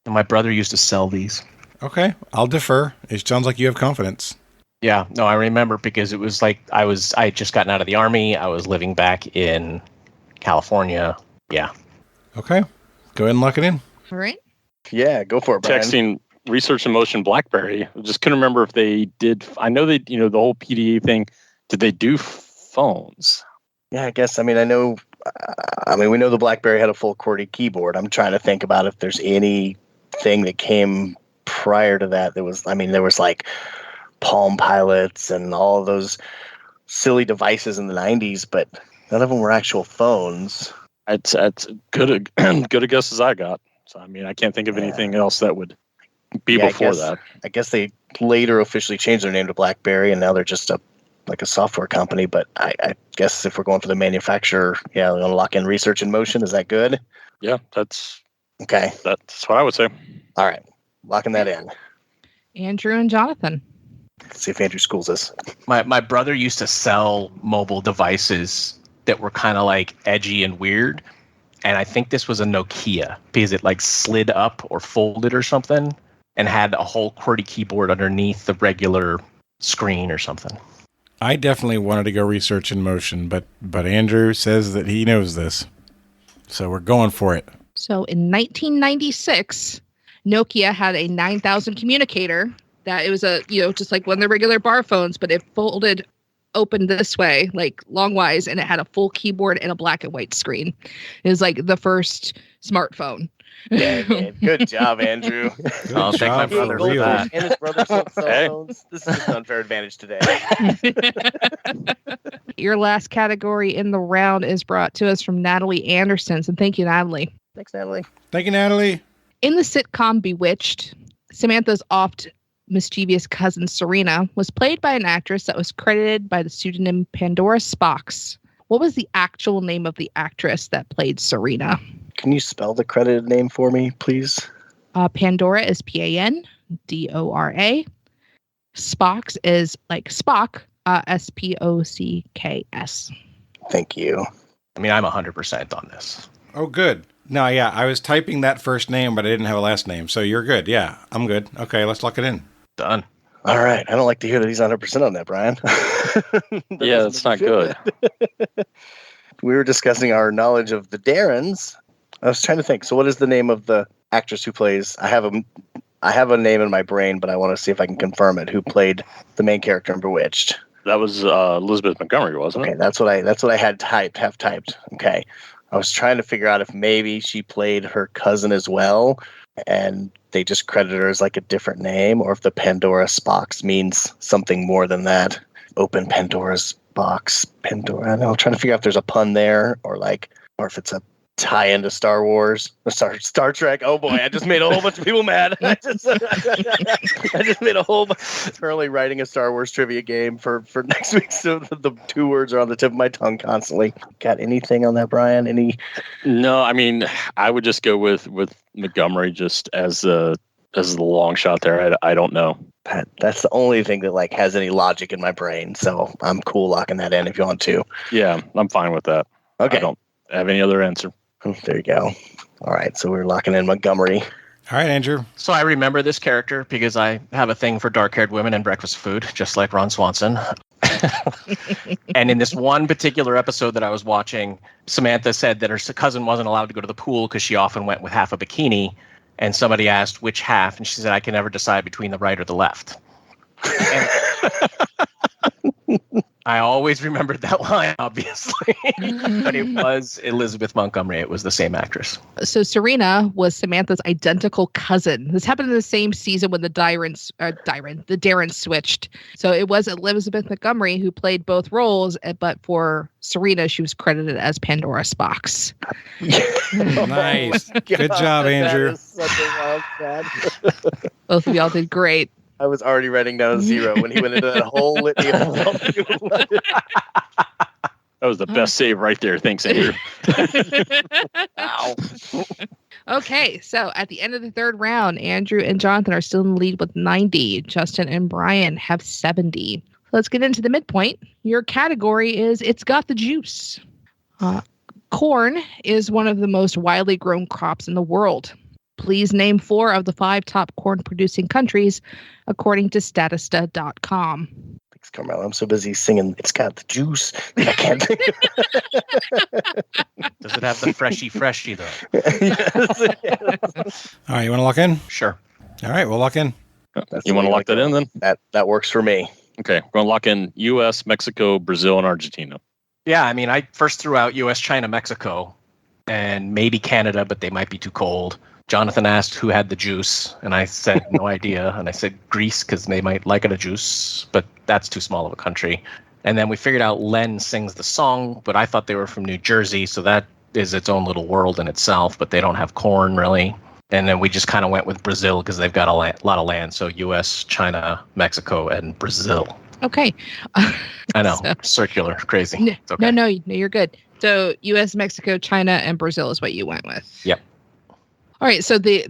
And my brother used to sell these. Okay, I'll defer. It sounds like you have confidence. Yeah. No, I remember because it was like I had just gotten out of the Army. I was living back in California. Yeah. Okay, go ahead and lock it in. All right. Yeah, go for it, Bryan. Texting Research in Motion BlackBerry. I just couldn't remember if they did. I know they, the whole PDA thing. Did they do phones? Yeah, I guess. I mean, we know the BlackBerry had a full QWERTY keyboard. I'm trying to think about if there's anything that came prior to that. There was like Palm Pilots and all of those silly devices in the 90s, but none of them were actual phones. That's good a guess as I got. So, I mean, I can't think of anything else that would be before that. I guess they later officially changed their name to BlackBerry, and now they're just a software company. But I guess if we're going for the manufacturer, we're going to lock in Research in Motion. Is that good? Yeah, that's okay. That's what I would say. All right, locking that in. Andrew and Jonathan. Let's see if Andrew schools us. My brother used to sell mobile devices that were kind of like edgy and weird. And I think this was a Nokia because it like slid up or folded or something and had a whole QWERTY keyboard underneath the regular screen or something. I definitely wanted to go Research in Motion, but Andrew says that he knows this. So we're going for it. So in 1996, Nokia had a 9000 communicator that it was just like one of the regular bar phones, but it folded open this way, like longwise, and it had a full keyboard and a black and white screen. It was like the first smartphone. Yeah, man. Good job, Andrew. I'll take my brother for that. And his brother sold cell phones. This is just an unfair advantage today. Your last category in the round is brought to us from Natalie Anderson. And thank you, Natalie. Thanks, Natalie. Thank you, Natalie. In the sitcom Bewitched, Samantha's oft mischievous cousin Serena was played by an actress that was credited by the pseudonym Pandora Spox. What was the actual name of the actress that played Serena? Can you spell the credited name for me, please? Pandora is Pandora. Spox is like Spock, Spocks. Thank you. I mean, I'm 100% on this. Oh, good. No, yeah, I was typing that first name, but I didn't have a last name. So you're good. Yeah, I'm good. Okay, let's lock it in. Done. All right. I don't like to hear that he's 100% on that, Bryan. Yeah, that's not good. We were discussing our knowledge of the Darrens. I was trying to think. So what is the name of the actress who plays? I have a name in my brain, but I want to see if I can confirm it. Who played the main character in Bewitched? That was Elizabeth Montgomery, wasn't it? Okay, that's what I had half typed. Okay. I was trying to figure out if maybe she played her cousin as well, and they just credit her as like a different name, or if the Pandora Spox means something more than that. Open Pandora's box. Pandora. I don't know. I'm trying to figure out if there's a pun there, or if it's a tie into Star Wars or Star Trek. Oh boy, I just made a whole bunch of people mad. I just made a whole bunch. Currently writing a Star Wars trivia game for next week, so the two words are on the tip of my tongue constantly. Got anything on that, Bryan? Any? No, I mean, I would just go with Montgomery just as the long shot there. I don't know. That's the only thing that has any logic in my brain, so I'm cool locking that in if you want to. Yeah, I'm fine with that. Okay. I don't have any other answer. There you go. All right, so we're locking in Montgomery. All right, Andrew. So I remember this character because I have a thing for dark-haired women and breakfast food, just like Ron Swanson. And in this one particular episode that I was watching, Samantha said that her cousin wasn't allowed to go to the pool because she often went with half a bikini. And somebody asked which half, and she said, I can never decide between the right or the left. And I always remembered that line, obviously. But it was Elizabeth Montgomery. It was the same actress. So Serena was Samantha's identical cousin. This happened in the same season when the Darrens switched. So it was Elizabeth Montgomery who played both roles, but for Serena, she was credited as Pandora Spox. Nice. Good job, Andrew. That is such a wild stat. Both of y'all did great. I was already writing down a 0 when he went into that whole litany of That was the best save right there. Thanks, Andrew. Ow. Okay, so at the end of the third round, Andrew and Jonathan are still in the lead with 90. Justin and Bryan have 70. Let's get into the midpoint. Your category is It's Got the Juice. Corn is one of the most widely grown crops in the world. Please name 4 of the 5 top corn-producing countries, according to Statista.com. Thanks, Carmela. I'm so busy singing It's Got the Juice that I can't think of Does it have the freshy, though? Yes. All right, you want to lock in? Sure. All right, we'll lock in. You want to lock that in then? That works for me. Okay, we're going to lock in U.S., Mexico, Brazil, and Argentina. Yeah, I mean, I first threw out U.S., China, Mexico, and maybe Canada, but they might be too cold. Jonathan asked who had the juice, and I said no idea. And I said Greece because they might like it a juice, but that's too small of a country. And then we figured out Len sings the song, but I thought they were from New Jersey, so that is its own little world in itself, but they don't have corn really. And then we just kind of went with Brazil because they've got a lot of land. So U.S., China, Mexico, and Brazil. Okay. I know, circular, crazy. It's okay. No, you're good. So U.S., Mexico, China, and Brazil is what you went with. Yep. All right, so the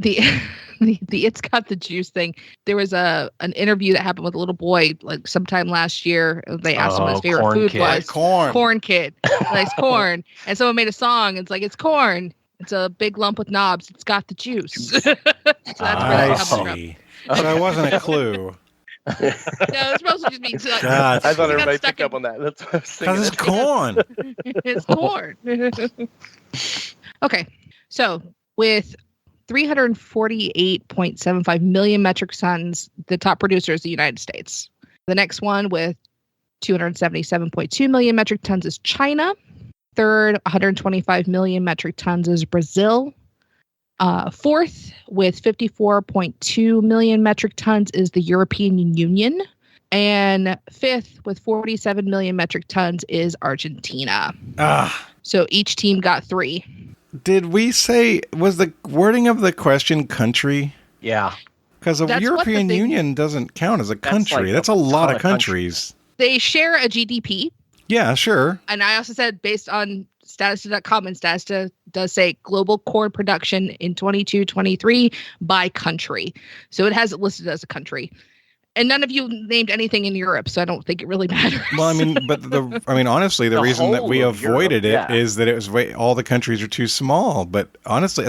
It's Got the Juice thing. There was an interview that happened with a little boy like sometime last year. They asked him what his favorite food was. Corn kid. Likes corn. And someone made a song. It's like, it's corn. It's a big lump with knobs. It's got the juice. So that's where that comes from. So that wasn't a clue. No, it's supposed to just mean like, God. I thought everybody picked up on that. That's what I was thinking. Because it's corn. It's corn. Okay, so with 348.75 million metric tons, the top producer is the United States. The next one with 277.2 million metric tons is China. Third, 125 million metric tons is Brazil. Fourth, with 54.2 million metric tons is the European Union. And fifth, with 47 million metric tons is Argentina. So each team got 3. Did we say, was the wording of the question country? Yeah. Because the European Union doesn't count as a country. Like that's a lot of countries. They share a GDP. Yeah, sure. And I also said based on Statista.com, and Statista does say global corn production in 22-23 by country. So it has it listed as a country. And none of you named anything in Europe, so I don't think it really matters. Well, I mean, but honestly, the reason that we avoided Europe, it is that it was all the countries are too small. But honestly,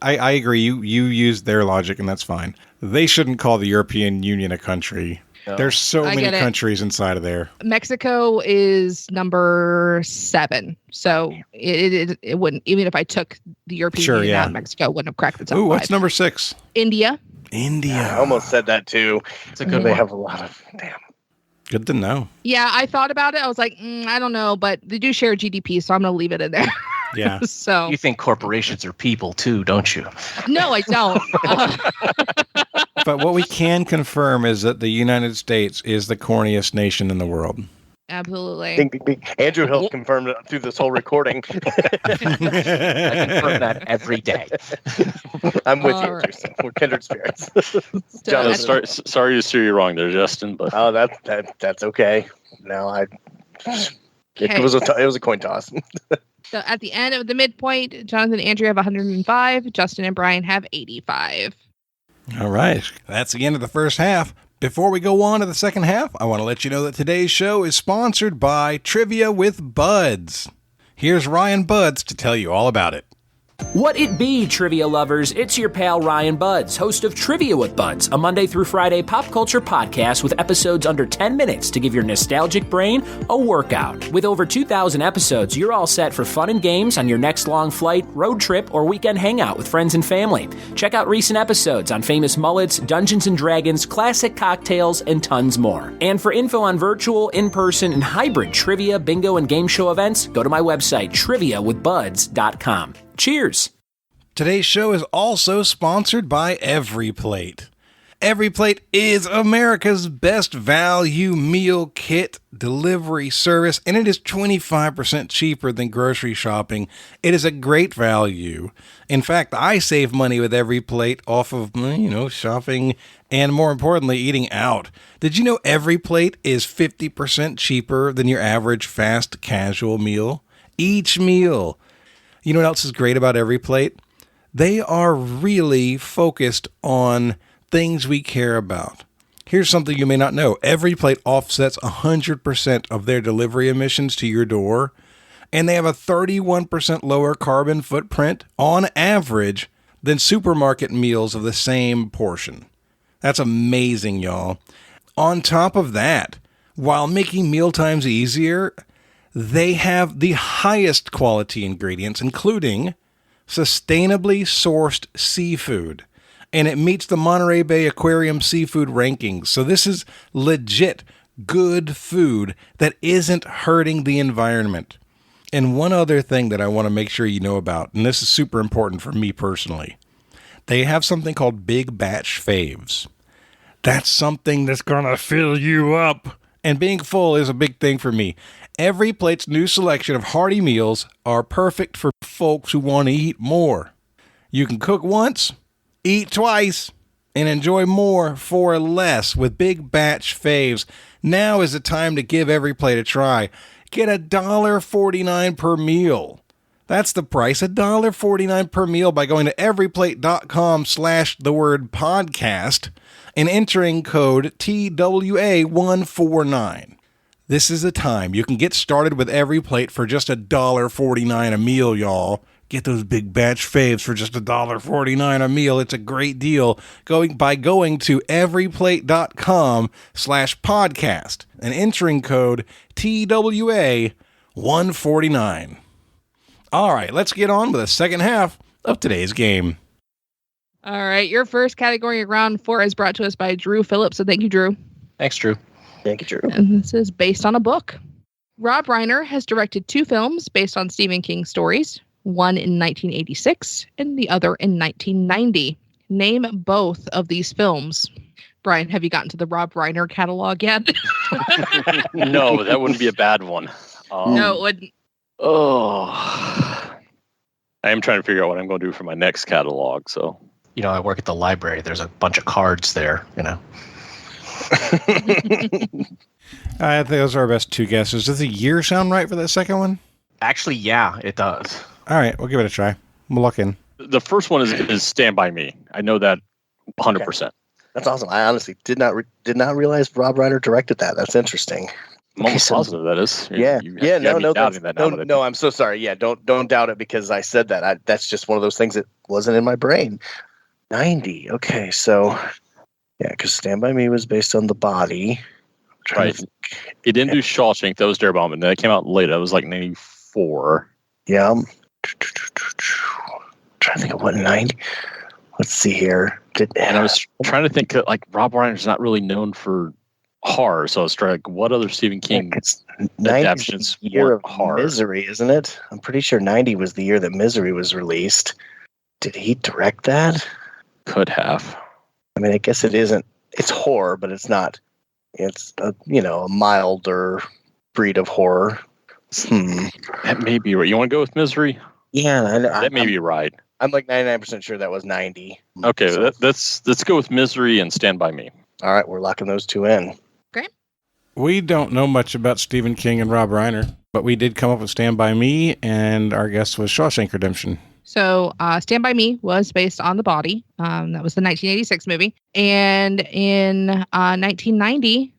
I agree. You used their logic, and that's fine. They shouldn't call the European Union a country. No. There's so many countries inside of there. Mexico is number 7, so it wouldn't, even if I took the European Union out of Mexico, wouldn't have cracked the top 5. What's number 6? India. I almost said that too. It's a good. They have a lot of Good to know. Yeah, I thought about it. I was like, I don't know, but they do share GDP, so I'm going to leave it in there. Yeah. So you think corporations are people too, don't you? No, I don't. But what we can confirm is that the United States is the corniest nation in the world. Absolutely. Andrew helped confirm it through this whole recording. I confirm that every day. I'm with you, Andrew. So we're kindred spirits. Jonathan, sorry to steer you wrong there, Justin. But that's okay. No, it was a coin toss. So at the end of the midpoint, Jonathan and Andrew have 105. Justin and Bryan have 85. All right. That's the end of the first half. Before we go on to the second half, I want to let you know that today's show is sponsored by Trivia with Buds. Here's Ryan Buds to tell you all about it. What it be, trivia lovers? It's your pal Ryan Buds, host of Trivia with Buds, a Monday through Friday pop culture podcast with episodes under 10 minutes to give your nostalgic brain a workout. With over 2,000 episodes, you're all set for fun and games on your next long flight, road trip, or weekend hangout with friends and family. Check out recent episodes on famous mullets, Dungeons & Dragons, classic cocktails, and tons more. And for info on virtual, in-person, and hybrid trivia, bingo, and game show events, go to my website, triviawithbuds.com. Cheers! Today's show is also sponsored by EveryPlate. EveryPlate is America's best value meal kit delivery service, and it is 25% cheaper than grocery shopping. It is a great value. In fact, I save money with EveryPlate off of, shopping and, more importantly, eating out. Did you know EveryPlate is 50% cheaper than your average fast casual meal? Each meal. You know what else is great about EveryPlate? They are really focused on things we care about. Here's something you may not know. EveryPlate offsets 100% of their delivery emissions to your door, and they have a 31% lower carbon footprint on average than supermarket meals of the same portion. That's amazing, y'all. On top of that, while making mealtimes easier, they have the highest quality ingredients, including sustainably sourced seafood. And it meets the Monterey Bay Aquarium seafood rankings. So this is legit good food that isn't hurting the environment. And one other thing that I want to make sure you know about, and this is super important for me personally, they have something called Big Batch Faves. That's something that's going to fill you up. And being full is a big thing for me. EveryPlate's new selection of hearty meals are perfect for folks who want to eat more. You can cook once, eat twice, and enjoy more for less with Big Batch Faves. Now is the time to give EveryPlate a try. Get $1.49 per meal. That's the price, $1.49 per meal by going to everyplate.com/podcast and entering code TWA149. This is the time. You can get started with EveryPlate for just $1.49 a meal, y'all. Get those Big Batch Faves for just $1.49 a meal. It's a great deal. Going to everyplate.com/podcast and entering code TWA149. All right, let's get on with the second half of today's game. All right, your first category of round 4 is brought to us by Drew Phillips. So thank you, Drew. Thanks, Drew. Thank you, Drew. And this is based on a book. Rob Reiner has directed 2 films based on Stephen King stories, one in 1986 and the other in 1990. Name both of these films. Bryan, have you gotten to the Rob Reiner catalog yet? No, that wouldn't be a bad one. No, it wouldn't. Oh, I am trying to figure out what I'm going to do for my next catalog. So, I work at the library. There's a bunch of cards there, I think those are our best 2 guesses. Does the year sound right for that second one? Actually, yeah, it does. All right, we'll give it a try. We'll look in. the first one is Stand By Me. I know that 100%. Okay. That's awesome. I honestly did not realize Rob Reiner directed that. That's interesting. I'm almost positive that is. No, I'm so sorry. Yeah, don't doubt it because I said that. That's just one of those things that wasn't in my brain. 90. Okay, so yeah, because Stand By Me was based on The Body. Right. He didn't do Shawshank. That was Dare Bomb, and that came out later. That was like 94. Yeah. Trying to think of what 90. Let's see here. And I was trying to think like Rob Reiner's not really known for horror, so I was trying like what other Stephen King adaptations year of horror? Misery, isn't it? I'm pretty sure 90 was the year that Misery was released. Did he direct that? Could have. I mean, I guess it isn't. It's horror, but it's not. It's a milder breed of horror. That may be right. You want to go with Misery? Yeah, that may be right. I'm like 99% sure that was 90. Okay, so let's go with Misery and Stand By Me. All right, we're locking those two in. Great. We don't know much about Stephen King and Rob Reiner, but we did come up with Stand By Me, and our guess was Shawshank Redemption. So Stand By Me was based on The Body. That was the 1986 movie. And in 1990,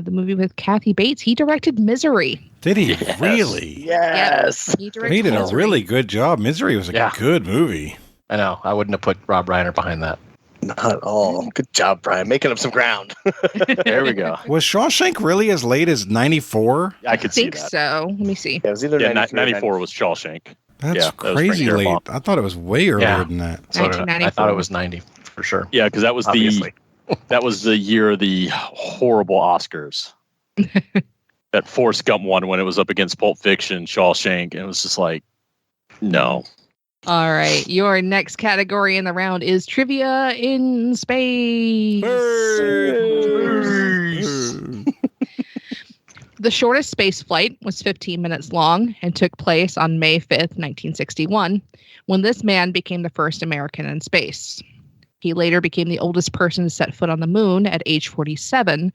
the movie with Kathy Bates. He directed Misery. Did he really? Yes. He directed He did a Misery. really good job. Misery was a good movie. I know. I wouldn't have put Rob Reiner behind that. Not at all. Good job, Bryan. Making up some ground. There we go. Was Shawshank really as late as 94? I could see think that. so. Let me see. Yeah, it was either Yeah, 93 or 94 was Shawshank. That's Yeah, that was crazy Frank late. Darabont. I thought it was way earlier Yeah. than that. So did I. I 1994. thought it was 90 for sure. Yeah, because that was Obviously. that was the year of the horrible Oscars. That Forrest Gump one when it was up against Pulp Fiction, Shawshank, and it was just like, no. All right. Your next category in the round is Trivia in Space. The shortest space flight was 15 minutes long and took place on May 5th, 1961, when this man became the first American in space. He later became the oldest person to set foot on the moon at age 47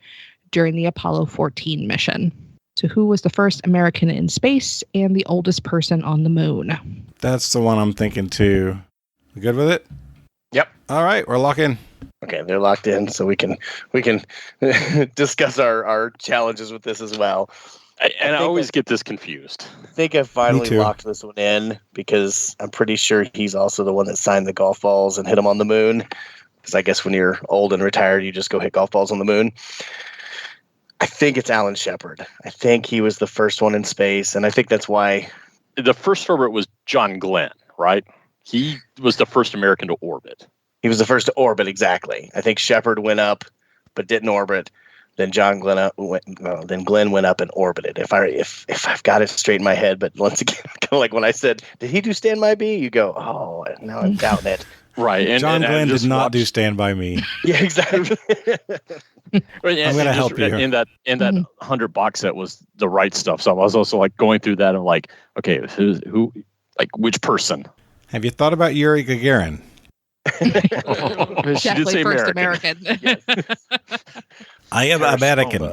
during the Apollo 14 mission. So who was the first American in space and the oldest person on the moon? That's the one I'm thinking too. You good with it? Yep. All right, we're locking. Okay, they're locked in, so we can discuss our challenges with this as well. I always get this confused. I think I finally too. locked this one in because I'm pretty sure he's also the one that signed the golf balls and hit them on the moon. Because I guess when you're old and retired, you just go hit golf balls on the moon. I think it's Alan Shepard. I think he was the first one in space, and I think that's why. The first orbit was John Glenn, right? He was the first American to orbit. He was the first to orbit, exactly. I think Shepard went up, but didn't orbit. Then Glenn went up and orbited. If I've got it straight in my head, but once again, kind of like when I said, "Did he do Stand By Me?" You go, "Oh, now I'm doubting it." Right. And John Glenn did not do watched- Stand By Me. Yeah, exactly. I'm gonna help you. In that 100 box set was the right stuff. So I was also like going through that. I'm like, okay, who, like which person? Have you thought about Yuri Gagarin? She did Definitely say first American. American. I am American.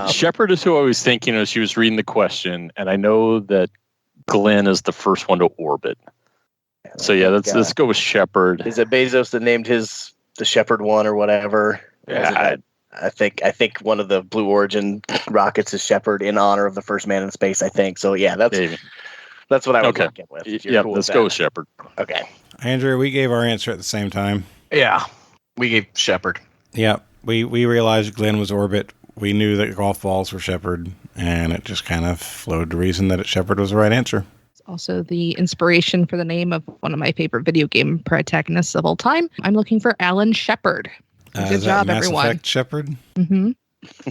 Shepard is who I was thinking as she was reading the question, and I know that Glenn is the first one to orbit. So yeah, let's go with Shepard. Is it Bezos that named the Shepard one or whatever? Yeah, I think one of the Blue Origin rockets is Shepard in honor of the first man in space. I think so. Yeah, that's what I was looking with. if you're Yeah, cool with let's go that. with Shepard. Okay. Andrew, we gave our answer at the same time. Yeah. We gave Shepard. Yeah, we realized Glenn was orbit. We knew that golf balls were Shepard, and it just kind of flowed to reason that Shepard was the right answer. It's also the inspiration for the name of one of my favorite video game protagonists of all time. I'm looking for Alan Shepard. Good Is that job, Mass everyone. Effect Shepard? Mm-hmm.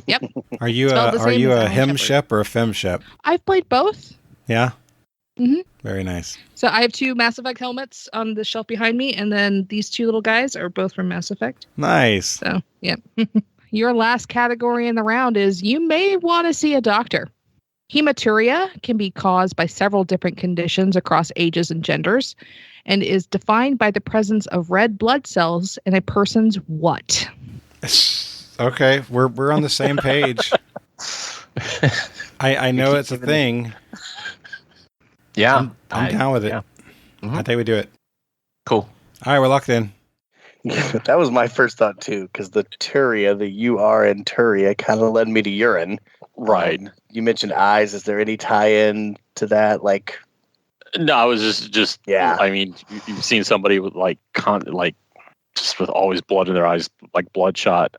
Yep. Are you Spelled the same as a Alan hem Shepard. shep or a fem shep? I've played both. Yeah. Mhm. Very nice. So I have 2 Mass Effect helmets on the shelf behind me, and then these 2 little guys are both from Mass Effect. Nice. So, yeah. Your last category in the round is you may want to see a doctor. Hematuria can be caused by several different conditions across ages and genders, and is defined by the presence of red blood cells in a person's what? Okay, we're on the same page. I know it's a thing. Yeah. I'm down with it. yeah. I think we do it. Cool. All right, we're locked in. That was my first thought too, because the turia, the UR in turia, kind of led me to urine. Right. You mentioned eyes. Is there any tie-in to that? Like, No, I was just Yeah. I mean, you've seen somebody with just with always blood in their eyes, like bloodshot.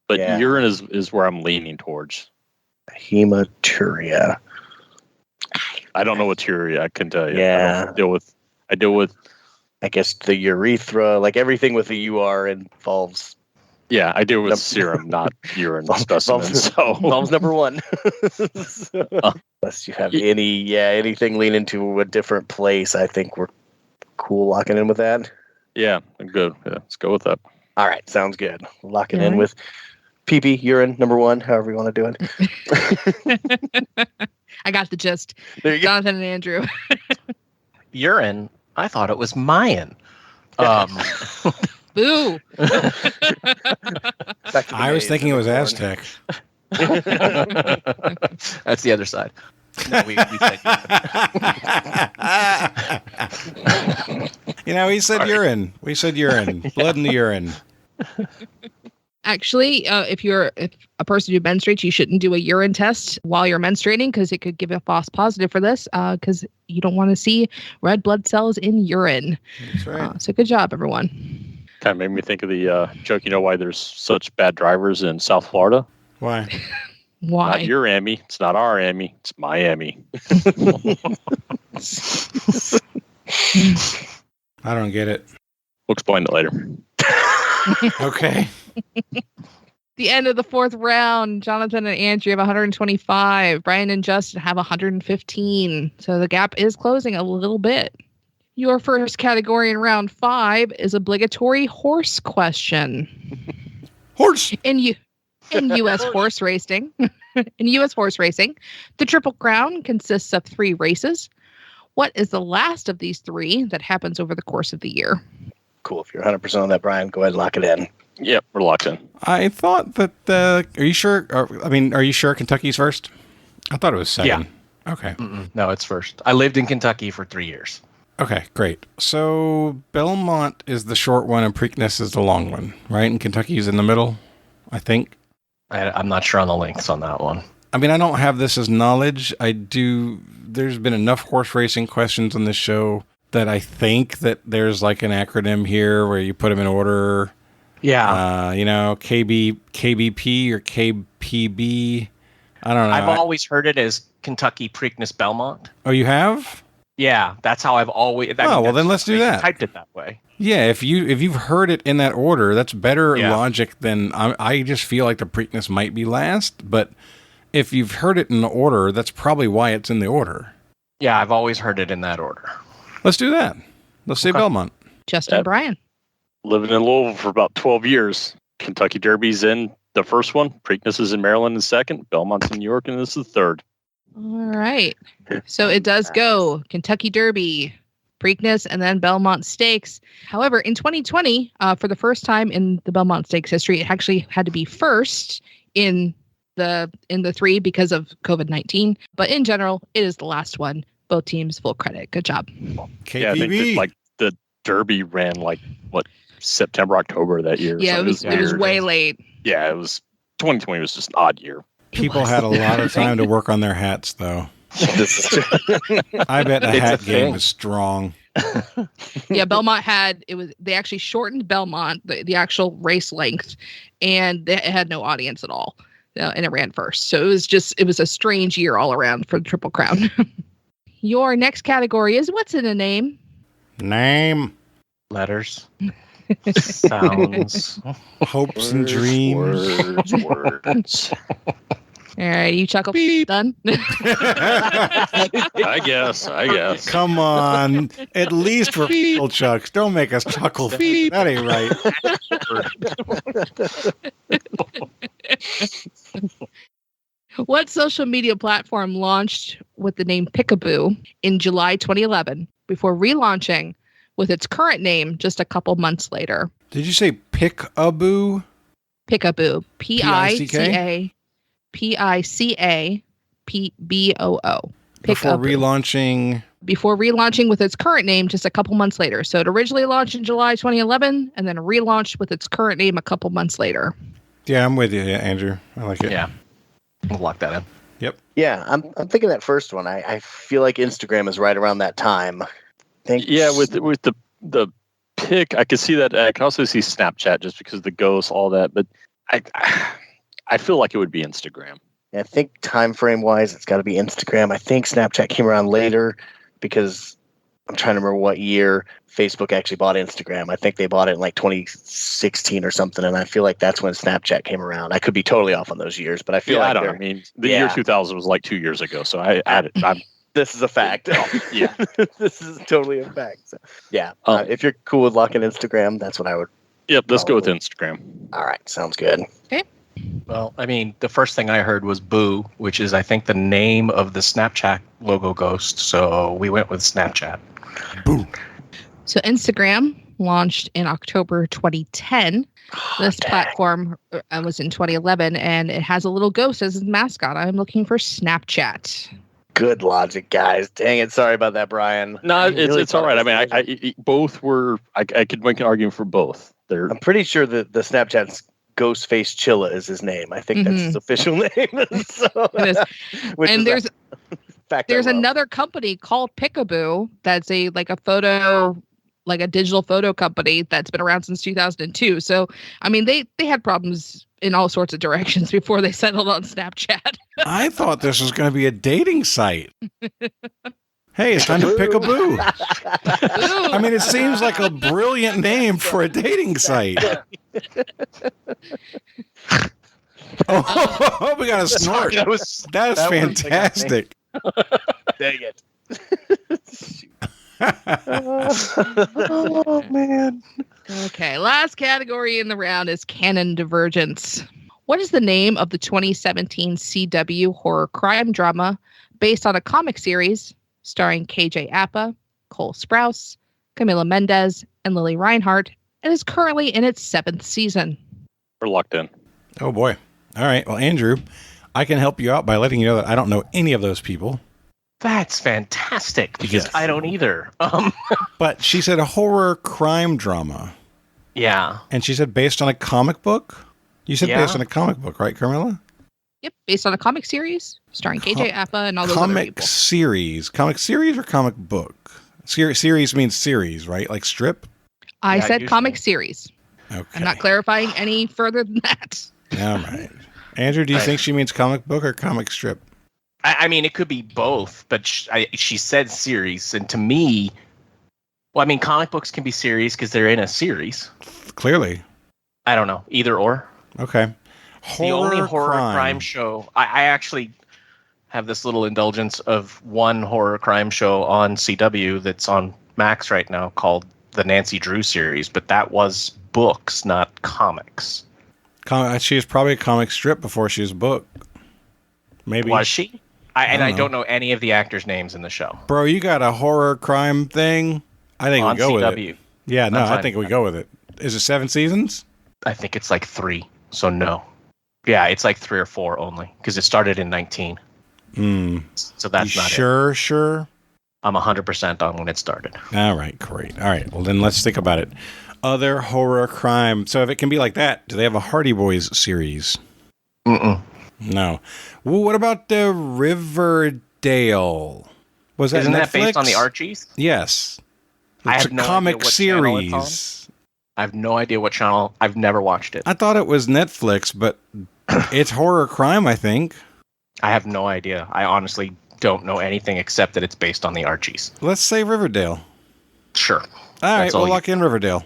But Yeah. urine is where I'm leaning towards. hematuria. I don't know what turia I can tell you. Yeah. I deal with I guess the urethra, like everything with the UR involves yeah, I deal with serum, not urine specimens. So involves number one. Unless you have anything leaning to a different place, I think we're cool locking in with that. yeah, I'm good. Yeah, let's go with that. All right, sounds good. We'll lock it All in right. with pee-pee, urine, number one, however you want to do it. I got the gist. There you go. Jonathan and Andrew. Urine. I thought it was Mayan. Boo. Back to the I was maze, thinking it was number one. Aztec. That's the other side. No, we said urine. He said urine. We said urine. Blood in the urine. Actually, if a person who menstruates, you shouldn't do a urine test while you're menstruating because it could give a false positive for this because you don't want to see red blood cells in urine. That's right. So good job, everyone. Kind of made me think of the joke. You know why there's such bad drivers in South Florida? Why? Why? Not your Emmy. It's not our Emmy. It's Miami. I don't get it. We'll explain it later. Okay. The end of the fourth round, Jonathan and Andrew have 125. Bryan and Justin have 115. So the gap is closing a little bit. Your first category in round 5 is obligatory horse question. Horse. In U.S. horse racing, the Triple Crown consists of 3 races. What is the last of these 3 that happens over the course of the year? Cool. If you're 100% on that, Bryan, go ahead and lock it in. Yep, we're locked in. I thought that are you sure? Are you sure Kentucky's first? I thought it was second. Yeah. Okay. No, it's first. I lived in Kentucky for 3 years. Okay, great. So Belmont is the short one and Preakness is the long one, right? And Kentucky's in the middle, I think. I'm not sure on the lengths on that one. I mean, I don't have this as knowledge. There's been enough horse racing questions on this show that I think that there's like an acronym here where you put them in order. Yeah. KBP or KPB. I don't know. I've always heard it as Kentucky Preakness Belmont. Oh, you have? Yeah, that's how I've always. Well, then let's do that. Typed it that way. Yeah, if you've heard it in that order, that's better logic than I just feel like the Preakness might be last. But if you've heard it in the order, that's probably why it's in the order. Yeah, I've always heard it in that order. Let's do that. Let's say Belmont. Justin Bryan. Living in Louisville for about 12 years. Kentucky Derby's in the first one. Preakness is in Maryland in second. Belmont's in New York, and this is the third. All right. So it does go Kentucky Derby, Preakness, and then Belmont Stakes. However, in 2020, for the first time in the Belmont Stakes history, it actually had to be first in the 3 because of COVID-19. But in general, it is the last one. Both teams full credit. Good job. KPB. Yeah, I think that, the Derby ran September, October that year. Yeah, so it was way late. Yeah, 2020 was just an odd year. People had a lot of time to work on their hats, though. I bet the hat game was strong. Yeah, Belmont they actually shortened Belmont, the actual race length, and it had no audience at all. And it ran first. So it was a strange year all around for the Triple Crown. Your next category is what's in a name? Name. Letters. Sounds. Hopes and dreams. Words. All right, you chuckle. Done? I guess. Come on. At least for people, Chucks. Don't make us chuckle. That ain't right. What social media platform launched with the name Pickaboo in July 2011 before relaunching with its current name just a couple months later? Did you say Pickaboo? Pickaboo. PICAPICAPBOO. Before relaunching. Before relaunching with its current name just a couple months later. So it originally launched in July 2011 and then relaunched with its current name a couple months later. Yeah, I'm with you, Andrew. I like it. Yeah. We'll lock that in. Yep. Yeah, I'm thinking that first one. I feel like Instagram is right around that time. Yeah, with the pick, I could see that. I can also see Snapchat just because of the ghosts, all that. But I feel like it would be Instagram. I think time frame wise, it's got to be Instagram. I think Snapchat came around later because I'm trying to remember what year Facebook actually bought Instagram. I think they bought it in like 2016 or something, and I feel like that's when Snapchat came around. I could be totally off on those years, but I feel like I mean, the year 2000 was like 2 years ago, so this is a fact. Yeah, this is totally a fact. So, yeah, if you're cool with locking Instagram, that's what I would. Yep, let's go with Instagram. All right, sounds good. Okay. Well, I mean, the first thing I heard was Boo, which is, I think, the name of the Snapchat logo ghost. So we went with Snapchat. Boo. So Instagram launched in October 2010. This platform was in 2011, and it has a little ghost as its mascot. I'm looking for Snapchat. Good logic, guys. Dang it. Sorry about that, Brian. No, it's all right. I mean, I both were. I could make an argument for both. I'm pretty sure that the Snapchat's Ghostface Chilla is his name. I think that's his official name. So, and there's another company called Pickaboo that's a digital photo company that's been around since 2002. So, I mean, they had problems in all sorts of directions before they settled on Snapchat. I thought this was going to be a dating site. Hey, it's time to pick a boo. I mean, it seems like a brilliant name for a dating site. Oh, we got a snort. That's fantastic. Dang it. Oh, man. Okay, last category in the round is canon divergence. What is the name of the 2017 CW horror crime drama based on a comic series starring KJ Apa, Cole Sprouse, Camila Mendez, and Lily Reinhart, and is currently in its 7th season? We're locked in. Oh, boy. All right. Well, Andrew, I can help you out by letting you know that I don't know any of those people. That's fantastic, because Yes. I don't either. But she said a horror crime drama. Yeah. And she said based on a comic book? You said based on a comic book, right, Carmela? Yep, based on a comic series starring KJ Apa and all those other Comic people. series. Comic series or comic book? Series means series, right? Like strip? I Yeah, said usually. comic series. Okay. I'm not clarifying any further than that. All right. Andrew, do you think she means comic book or comic strip? I mean, it could be both, but she said series. And to me, well, I mean, comic books can be series because they're in a series. Clearly. I don't know. Either or. Okay. The only horror crime show, I actually have this little indulgence of one horror crime show on CW that's on Max right now called the Nancy Drew series, but that was books, not comics. She was probably a comic strip before she was a book. Maybe. Was she? I know. don't know any of the actors' names in the show. Bro, you got a horror crime thing? I think On we go with CW. it. Yeah, no, I'm fine I think with we go with it. Is it 7 seasons? I think it's like 3, so no. Yeah, it's like 3 or 4 only, because it started in 19. So that's not it. Sure? I'm 100% on when it started. All right, great. All right, well, then let's think about it. Other horror crime. So if it can be like that, do they have a Hardy Boys series? Mm-mm. No. Well, what about the Riverdale? Was that Isn't Netflix? that based on the Archies? Yes. I It's have a no comic idea what channel it's series. I have no idea what channel. I've never watched it. I thought it was Netflix, but it's horror crime, I think. I have no idea. I honestly don't know anything except that it's based on the Archies. Let's say Riverdale. Sure. All right, That's all we'll you- look in Riverdale.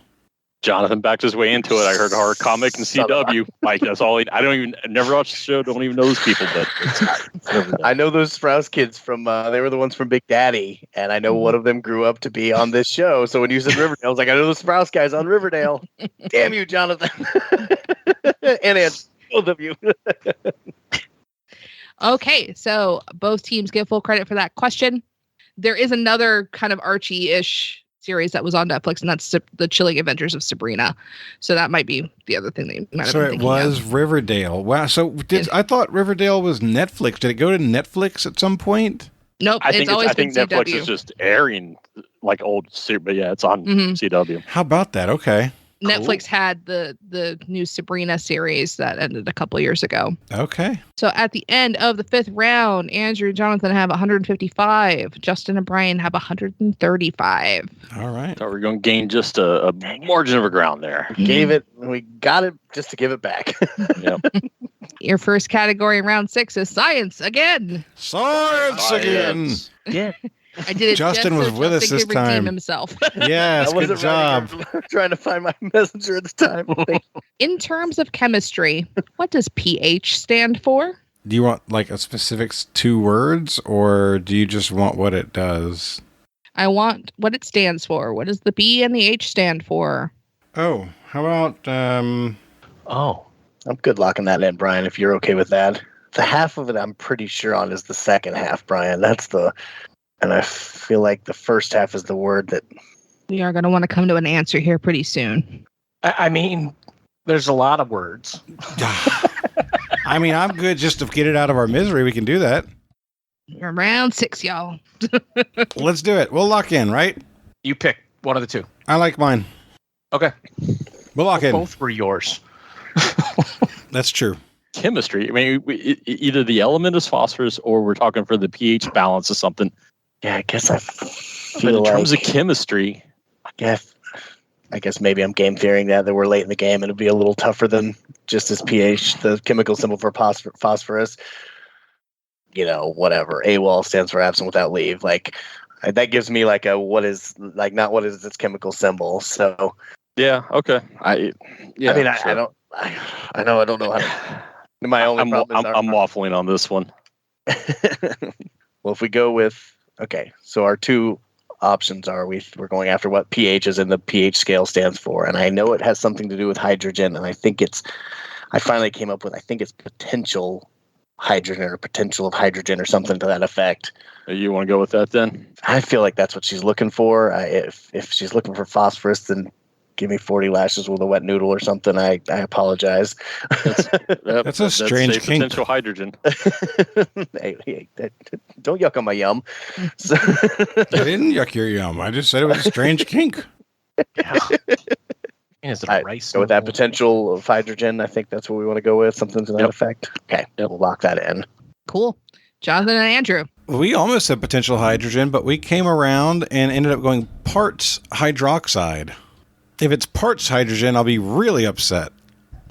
Jonathan backed his way into it. I heard horror comic and CW. Like, that's all. I never watched the show. Don't even know those people, but I know those Sprouse kids from, they were the ones from Big Daddy, and I know one of them grew up to be on this show. So when you said Riverdale, I was like, I know the Sprouse guys on Riverdale. Damn you, Jonathan. And Ed, both of you. Okay, so both teams get full credit for that question. There is another kind of Archie-ish series that was on Netflix, and that's The Chilling Adventures of Sabrina. So that might be the other thing that you might have So been it thinking was of. Riverdale. Wow. So I thought Riverdale was Netflix. Did it go to Netflix at some point? Nope, I think Netflix CW. is just airing like old, but yeah, it's on CW. How about that? Okay. Netflix had the new Sabrina series that ended a couple years ago. Okay. So at the end of the 5th round, Andrew and Jonathan have 155. Justin and Bryan have 135. All right. So we're going to gain just a margin of ground there. We got it just to give it back. Yep. Your first category in round 6 is science again. Science again. Yeah. I did it. Justin just was so with us Justin this could redeem time. himself. Yes, I good wasn't job. trying to find my messenger at the time. In terms of chemistry, what does pH stand for? Do you want like a specific 2 words, or do you just want what it does? I want what it stands for. What does the B and the H stand for? Oh, how about Oh. I'm good locking that in, Brian, if you're okay with that. The half of it I'm pretty sure on is the second half, Brian. And I feel like the first half is the word that... We are going to want to come to an answer here pretty soon. I mean, there's a lot of words. I mean, I'm good just to get it out of our misery. We can do that. You're round 6, y'all. Let's do it. We'll lock in, right? You pick one of the two. I like mine. Okay. We'll lock in. Both were yours. That's true. Chemistry. I mean, either the element is phosphorus or we're talking for the pH balance of something. Yeah, I guess I But feel in terms like, of chemistry, I guess maybe I'm game theorying that we're late in the game and it'll be a little tougher than just as pH, the chemical symbol for phosphorus. Whatever. AWOL stands for absent without leave. Like that gives me like a what is its chemical symbol. So yeah, okay. I don't know how to. My only I'm problem is I'm waffling on this one. Well, if we go with so our two options are we're going after what pH is and the pH scale stands for, and I know it has something to do with hydrogen, and I finally came up with it's potential hydrogen or potential of hydrogen or something to that effect. You want to go with that then? I feel like that's what she's looking for. If she's looking for phosphorus, then give me 40 lashes with a wet noodle or something. I apologize. That's a strange kink. Potential hydrogen. Hey, don't yuck on my yum. So, I didn't yuck your yum. I just said it was a strange kink. Yeah. Is it a rice? Go with that potential of hydrogen. I think that's what we want to go with. Something to that effect. Okay, we'll lock that in. Cool. Jonathan and Andrew. We almost said potential hydrogen, but we came around and ended up going parts hydroxide. If it's parts hydrogen, I'll be really upset.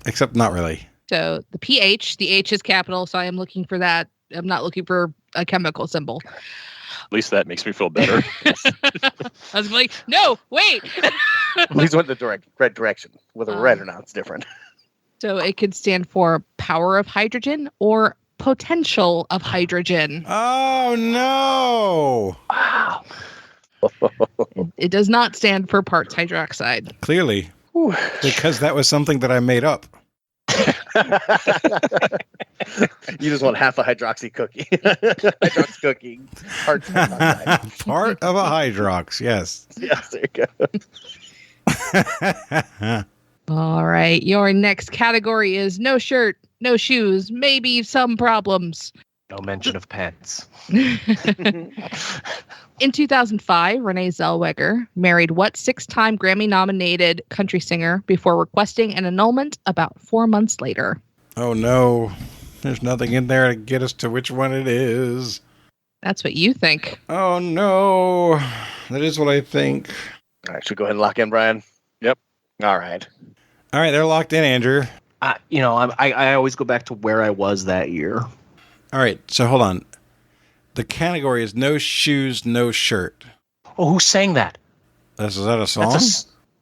Except not really. So the pH, the H is capital, so I am looking for that. I'm not looking for a chemical symbol. At least that makes me feel better. I was like, no, wait. At least went the right direction. Whether red or not, it's different. So it could stand for power of hydrogen or potential of hydrogen. Oh, no. Wow. It does not stand for parts hydroxide. Clearly. Because that was something that I made up. You just want half a hydroxy cookie. Hydrox cookie. Parts hydroxide. Part of a hydrox, yes. Yes, there you go. All right. Your next category is no shirt, no shoes, maybe some problems. No mention of pens. In 2005, Renee Zellweger married what 6-time Grammy-nominated country singer before requesting an annulment about 4 months later? Oh, no. There's nothing in there to get us to which one it is. That's what you think. Oh, no. That is what I think. All right, should we go ahead and lock in, Brian? Yep. All right. All right, they're locked in, Andrew. I always go back to where I was that year. All right, so hold on. The category is no shoes, no shirt. Oh, who sang that? Is that a song?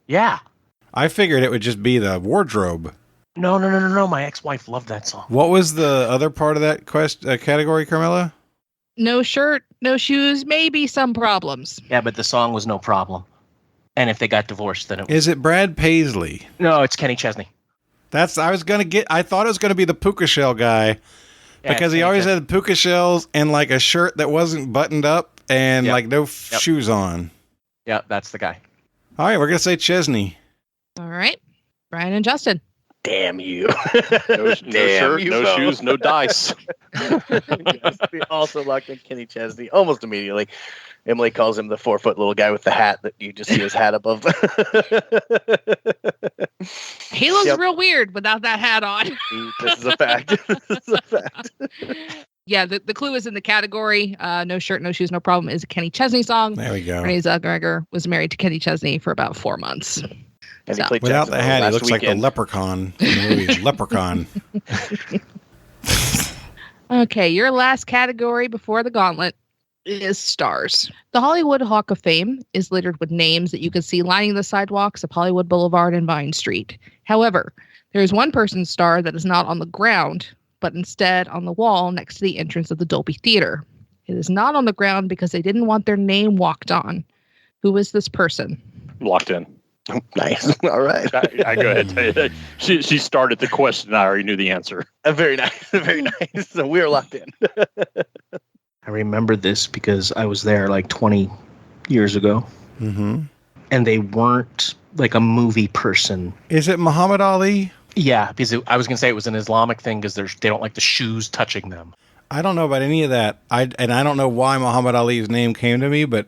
Yeah. I figured it would just be the wardrobe. No. My ex-wife loved that song. What was the other part of that category, Carmela? No shirt, no shoes, maybe some problems. Yeah, but the song was no problem. And if they got divorced, then it was... Is it Brad Paisley? No, it's Kenny Chesney. I thought it was going to be the puka shell guy. Because he always had puka shells and like a shirt that wasn't buttoned up and like no shoes on. Yeah, that's the guy. All right, we're going to say Chesney. All right. Brian and Justin. Damn you. No shirt, no shoes, no dice. Yes, we also locked in Kenny Chesney almost immediately. Emily calls him the 4-foot little guy with the hat that you just see his hat above. He looks real weird without that hat on. This is a fact. Yeah, the clue is in the category. No shirt, no shoes, no problem is a Kenny Chesney song. There we go. Renee Zellweger was married to Kenny Chesney for about 4 months. And he played without the hat, he looks weekend. like the leprechaun in the movie Leprechaun. Okay, your last category before the gauntlet is stars. The Hollywood Walk of Fame is littered with names that you can see lining the sidewalks of Hollywood Boulevard and Vine Street. However, there is one person's star that is not on the ground, but instead on the wall next to the entrance of the Dolby Theater. It is not on the ground because they didn't want their name walked on. Who is this person? Locked in. Nice. All right. I go ahead. She started the question. I already knew the answer. Very nice. Very nice. So we're locked in. I remember this because I was there like 20 years ago. Mm-hmm. And they weren't like a movie person. Is it Muhammad Ali? Yeah, because I was going to say it was an Islamic thing because they don't like the shoes touching them. I don't know about any of that. I don't know why Muhammad Ali's name came to me, but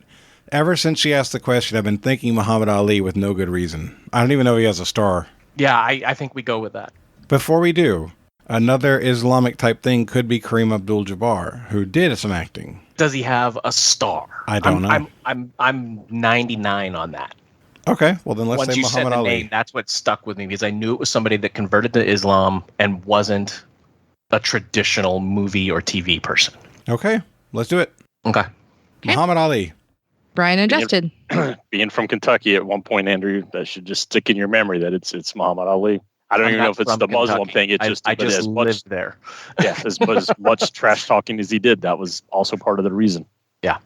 ever since she asked the question, I've been thinking Muhammad Ali with no good reason. I don't even know he has a star. Yeah, I think we go with that. Before we do, another Islamic type thing could be Kareem Abdul-Jabbar, who did some acting. Does he have a star? I don't know. I'm 99 on that. Okay, well then let's Once say you Muhammad said the Ali. name, that's what stuck with me because I knew it was somebody that converted to Islam and wasn't a traditional movie or TV person. Okay, let's do it. Okay. Muhammad Ali. Brian and Justin. Being from Kentucky at one point, Andrew, that should just stick in your memory that it's Muhammad Ali. I don't I'm even know not if it's from the Muslim Kentucky. thing. It's just I but just as much, lived there. Yeah, as much trash talking as he did, that was also part of the reason. Yeah.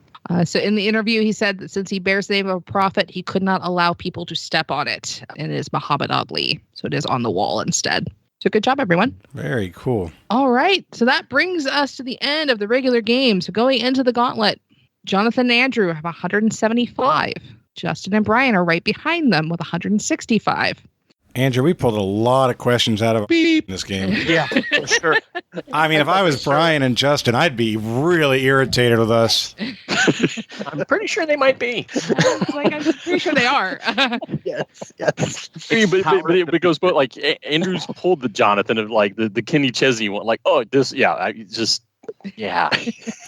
So in the interview, he said that since he bears the name of a prophet, he could not allow people to step on it. And it is Muhammad Ali. So it is on the wall instead. So good job, everyone. Very cool. All right. So that brings us to the end of the regular game. So going into the gauntlet, Jonathan and Andrew have 175. Justin and Brian are right behind them with 165. Andrew, we pulled a lot of questions out of in this game. Yeah, for sure. I mean, if I was Brian and Justin, I'd be really irritated with us. I'm pretty sure they might be. I'm pretty sure they are. Yes. I mean, but it goes both. Like Andrew's pulled the Jonathan of like the Kenny Chesney one. Like, oh, this, yeah, yeah.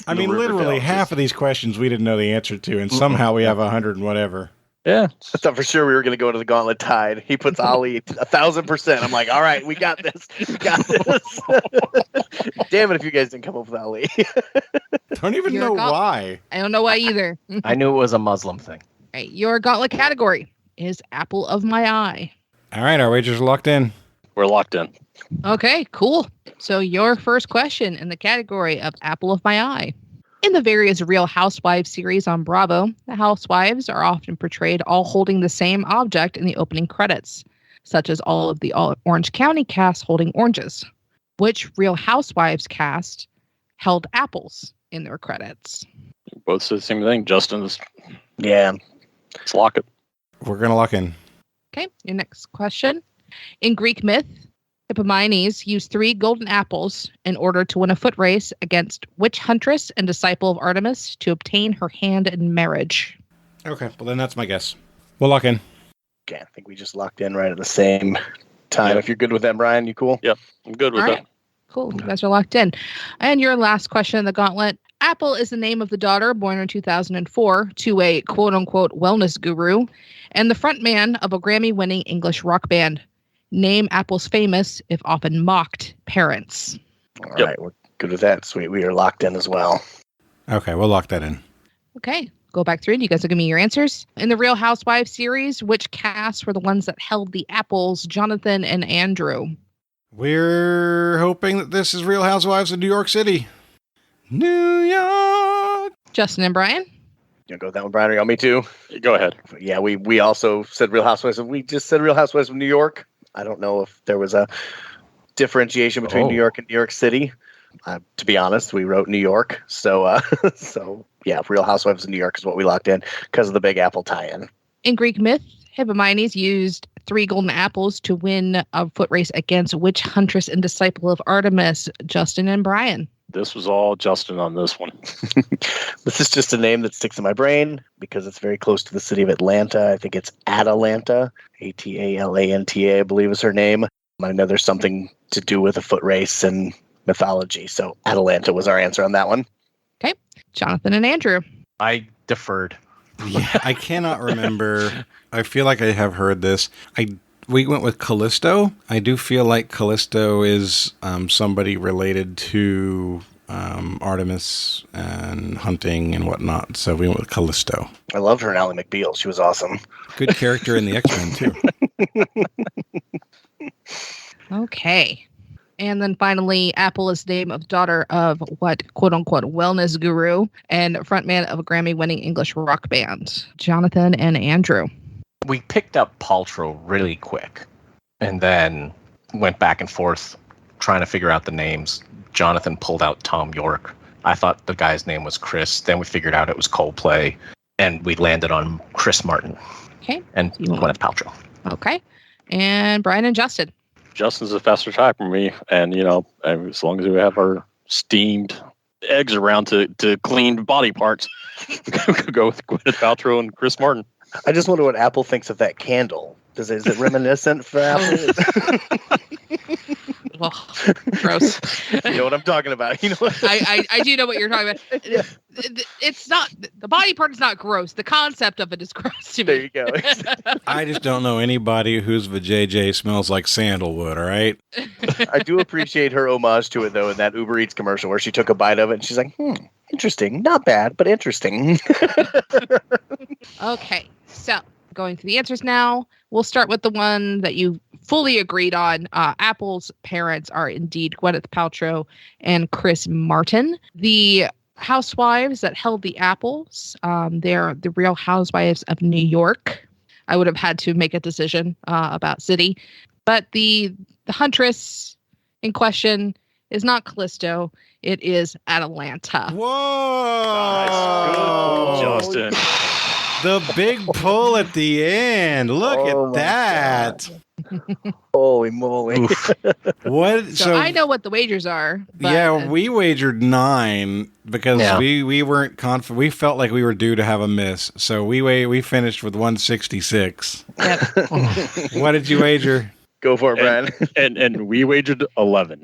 I mean, literally half of these questions we didn't know the answer to, and somehow we have 100 and whatever. Yeah. I thought for sure we were going to go into the gauntlet tied. He puts Ali 1,000%. I'm like, all right, we got this. Damn it if you guys didn't come up with Ali. Don't even know why. I don't know why either. I knew it was a Muslim thing. Right, your gauntlet category is apple of my eye. All right, our wagers locked in. We're locked in. Okay, cool. So your first question in the category of apple of my eye. In the various Real Housewives series on Bravo, the housewives are often portrayed all holding the same object in the opening credits, such as all of the Orange County cast holding oranges. Which Real Housewives cast held apples in their credits? Both said the same thing. Justin's. Yeah. Let's lock it. We're going to lock in. Okay, your next question. In Greek myth, Hippomenes used 3 golden apples in order to win a foot race against which huntress and disciple of Artemis to obtain her hand in marriage? Okay, well then that's my guess. We'll lock in. Okay, I think we just locked in right at the same time. Yep. If you're good with that, Brian, you cool? Yep, I'm good with that. Cool, you guys are locked in. And your last question in the gauntlet. Apple is the name of the daughter born in 2004 to a quote-unquote wellness guru and the frontman of a Grammy-winning English rock band. Name Apple's famous, if often mocked, parents. All right, we're good with that. Sweet, we are locked in as well. Okay, we'll lock that in. Okay, go back through and you guys will give me your answers. In the Real Housewives series, which cast were the ones that held the apples, Jonathan and Andrew? We're hoping that this is Real Housewives of New York City. New York! Justin and Brian? You want to go with that one, Brian, or you want me to? Go ahead. Yeah, we also said Real Housewives. We just said Real Housewives of New York. I don't know if there was a differentiation between New York and New York City. To be honest, we wrote New York. So yeah, Real Housewives of New York is what we locked in because of the Big Apple tie-in. In Greek myth, Hippomenes used 3 golden apples to win a foot race against which huntress and disciple of Artemis? Justin and Brian. This was all Justin on this one. This is just a name that sticks in my brain because it's very close to the city of Atlanta. I think it's Atalanta, Atalanta, I believe is her name. I know there's something to do with a foot race and mythology. So Atalanta was our answer on that one. Okay. Jonathan and Andrew. I deferred. Yeah, I cannot remember. I feel like I have heard this. We went with Callisto. I do feel like Callisto is somebody related to Artemis and hunting and whatnot. So we went with Callisto. I loved her in Ally McBeal. She was awesome. Good character in the X-Men, too. Okay. And then finally, Apple is the name of daughter of what quote-unquote wellness guru and frontman of a Grammy-winning English rock band? Jonathan and Andrew. We picked up Paltrow really quick and then went back and forth trying to figure out the names. Jonathan pulled out Tom York. I thought the guy's name was Chris. Then we figured out it was Coldplay, and we landed on Chris Martin. Okay. And Gwyneth Paltrow. Okay. And Brian and Justin. Justin's a faster type for me, and as long as we have our steamed eggs around to clean body parts, we could go with Gwyneth Paltrow and Chris Martin. I just wonder what Apple thinks of that candle. Is it reminiscent for Apple? Well, gross. You know what I'm talking about. You know what? I do know what you're talking about. It's not, the body part is not gross. The concept of it is gross to me. There you go. I just don't know anybody whose vajayjay smells like sandalwood, all right? I do appreciate her homage to it, though, in that Uber Eats commercial where she took a bite of it and she's like, interesting. Not bad, but interesting. Okay, so going to the answers now. We'll start with the one that you fully agreed on. Apple's parents are indeed Gwyneth Paltrow and Chris Martin. The housewives that held the apples, they're the Real Housewives of New York. I would have had to make a decision about city. But the huntress in question is not Callisto. It is Atlanta. Whoa! Nice. Good, Justin. The big pull at the end. Look at that. Holy moly. What? So I know what the wagers are. But, yeah, we wagered 9 because we weren't confident. We felt like we were due to have a miss. So we finished with 166. Yep. What did you wager? Go for it, Bryan. And we wagered 11.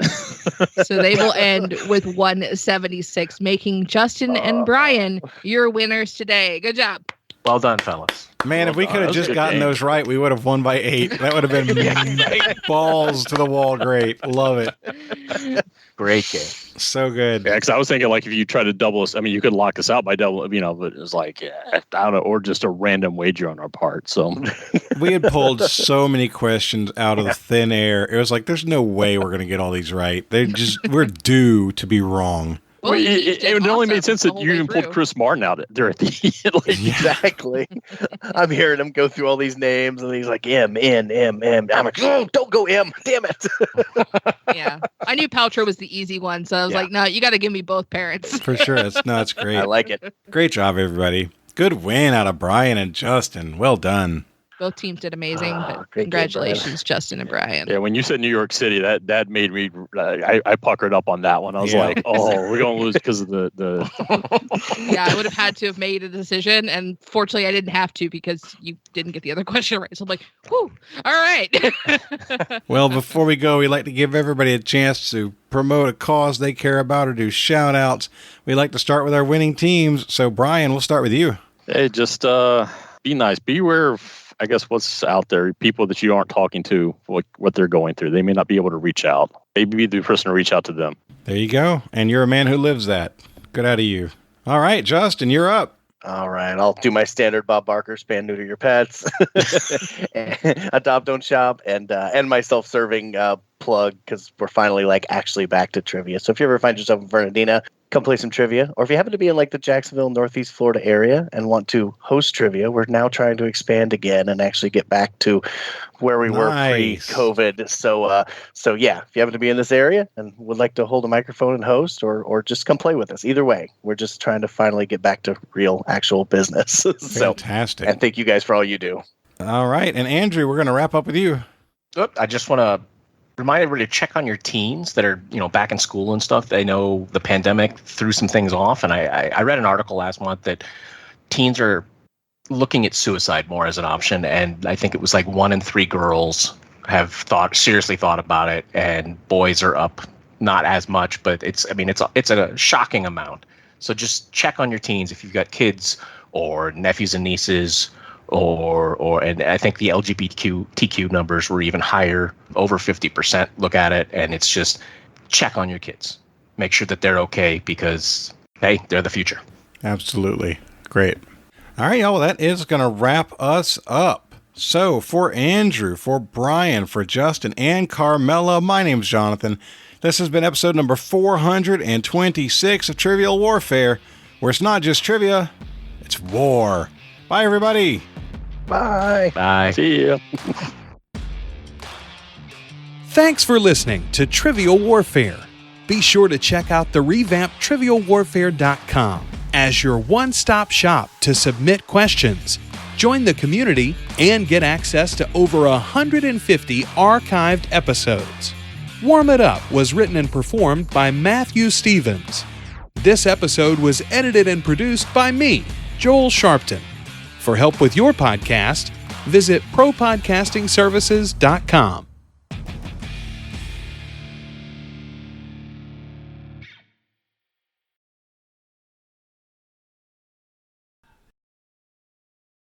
So they will end with 176, making Justin and Bryan your winners today. Good job. Well done, fellas. Man, if we could have just gotten those right, we would have won by 8. That would have been balls to the wall. Great. Love it. Great game. So good. Yeah, because I was thinking, like, if you try to double us, I mean, you could lock us out by double, you know, but it was like, I don't know, or just a random wager on our part. So we had pulled so many questions out of the thin air. It was like, there's no way we're going to get all these right. We're due to be wrong. Well, it only made sense that you even pulled Chris Martin out there at the end. Like, exactly. I'm hearing him go through all these names, and he's like, M, N, M, M. I'm like, oh, don't go M. Damn it. Yeah. I knew Paltrow was the easy one, so I was like, no, you got to give me both parents. For sure. It's great. I like it. Great job, everybody. Good win out of Bryan and Justin. Well done. Both teams did amazing, but congratulations, Justin and Bryan. Yeah, when you said New York City, that made me. I puckered up on that one. I was like, "Oh, we're gonna lose because of the." Yeah, I would have had to have made a decision, and fortunately, I didn't have to because you didn't get the other question right. So I'm like, "Whew, all right." Well, before we go, we'd like to give everybody a chance to promote a cause they care about or do shout outs. We like to start with our winning teams. So, Bryan, we'll start with you. Hey, just be nice. Be aware of, I guess, what's out there, people that you aren't talking to, what they're going through. They may not be able to reach out. Maybe be the person to reach out to them. There you go. And you're a man who lives that. Good out of you. All right, Justin, you're up. All right, I'll do my standard Bob Barker, spay and neuter your pets, adopt, don't shop, and my self-serving plug, because we're finally actually back to trivia. So if you ever find yourself in Fernandina, come play some trivia. Or if you happen to be in the Jacksonville, Northeast Florida area and want to host trivia, we're now trying to expand again and actually get back to where we were pre-COVID. So yeah, if you happen to be in this area and would like to hold a microphone and host, or just come play with us, either way, we're just trying to finally get back to real, actual business. Fantastic. And thank you guys for all you do. All right. And Andrew, we're going to wrap up with you. I just want to remind everybody to check on your teens that are, back in school and stuff. They know the pandemic threw some things off. And I read an article last month that teens are looking at suicide more as an option. And I think it was 1 in 3 girls have seriously thought about it. And boys are up, not as much, but it's a shocking amount. So just check on your teens if you've got kids or nephews and nieces, and I think the LGBTQ numbers were even higher, over 50% look at it. And it's just check on your kids. Make sure that they're okay because, hey, they're the future. Absolutely. Great. All right, y'all. Well, that is going to wrap us up. So for Andrew, for Bryan, for Justin, and Carmela, my name's Jonathan. This has been episode number 426 of Trivial Warfare, where it's not just trivia, it's war. Bye, everybody. Bye. Bye. See ya. Thanks for listening to Trivial Warfare. Be sure to check out the revamped TrivialWarfare.com as your one-stop shop to submit questions, join the community, and get access to over 150 archived episodes. Warm It Up was written and performed by Matthew Stevens. This episode was edited and produced by me, Joel Sharpton. For help with your podcast, visit ProPodcastingServices.com.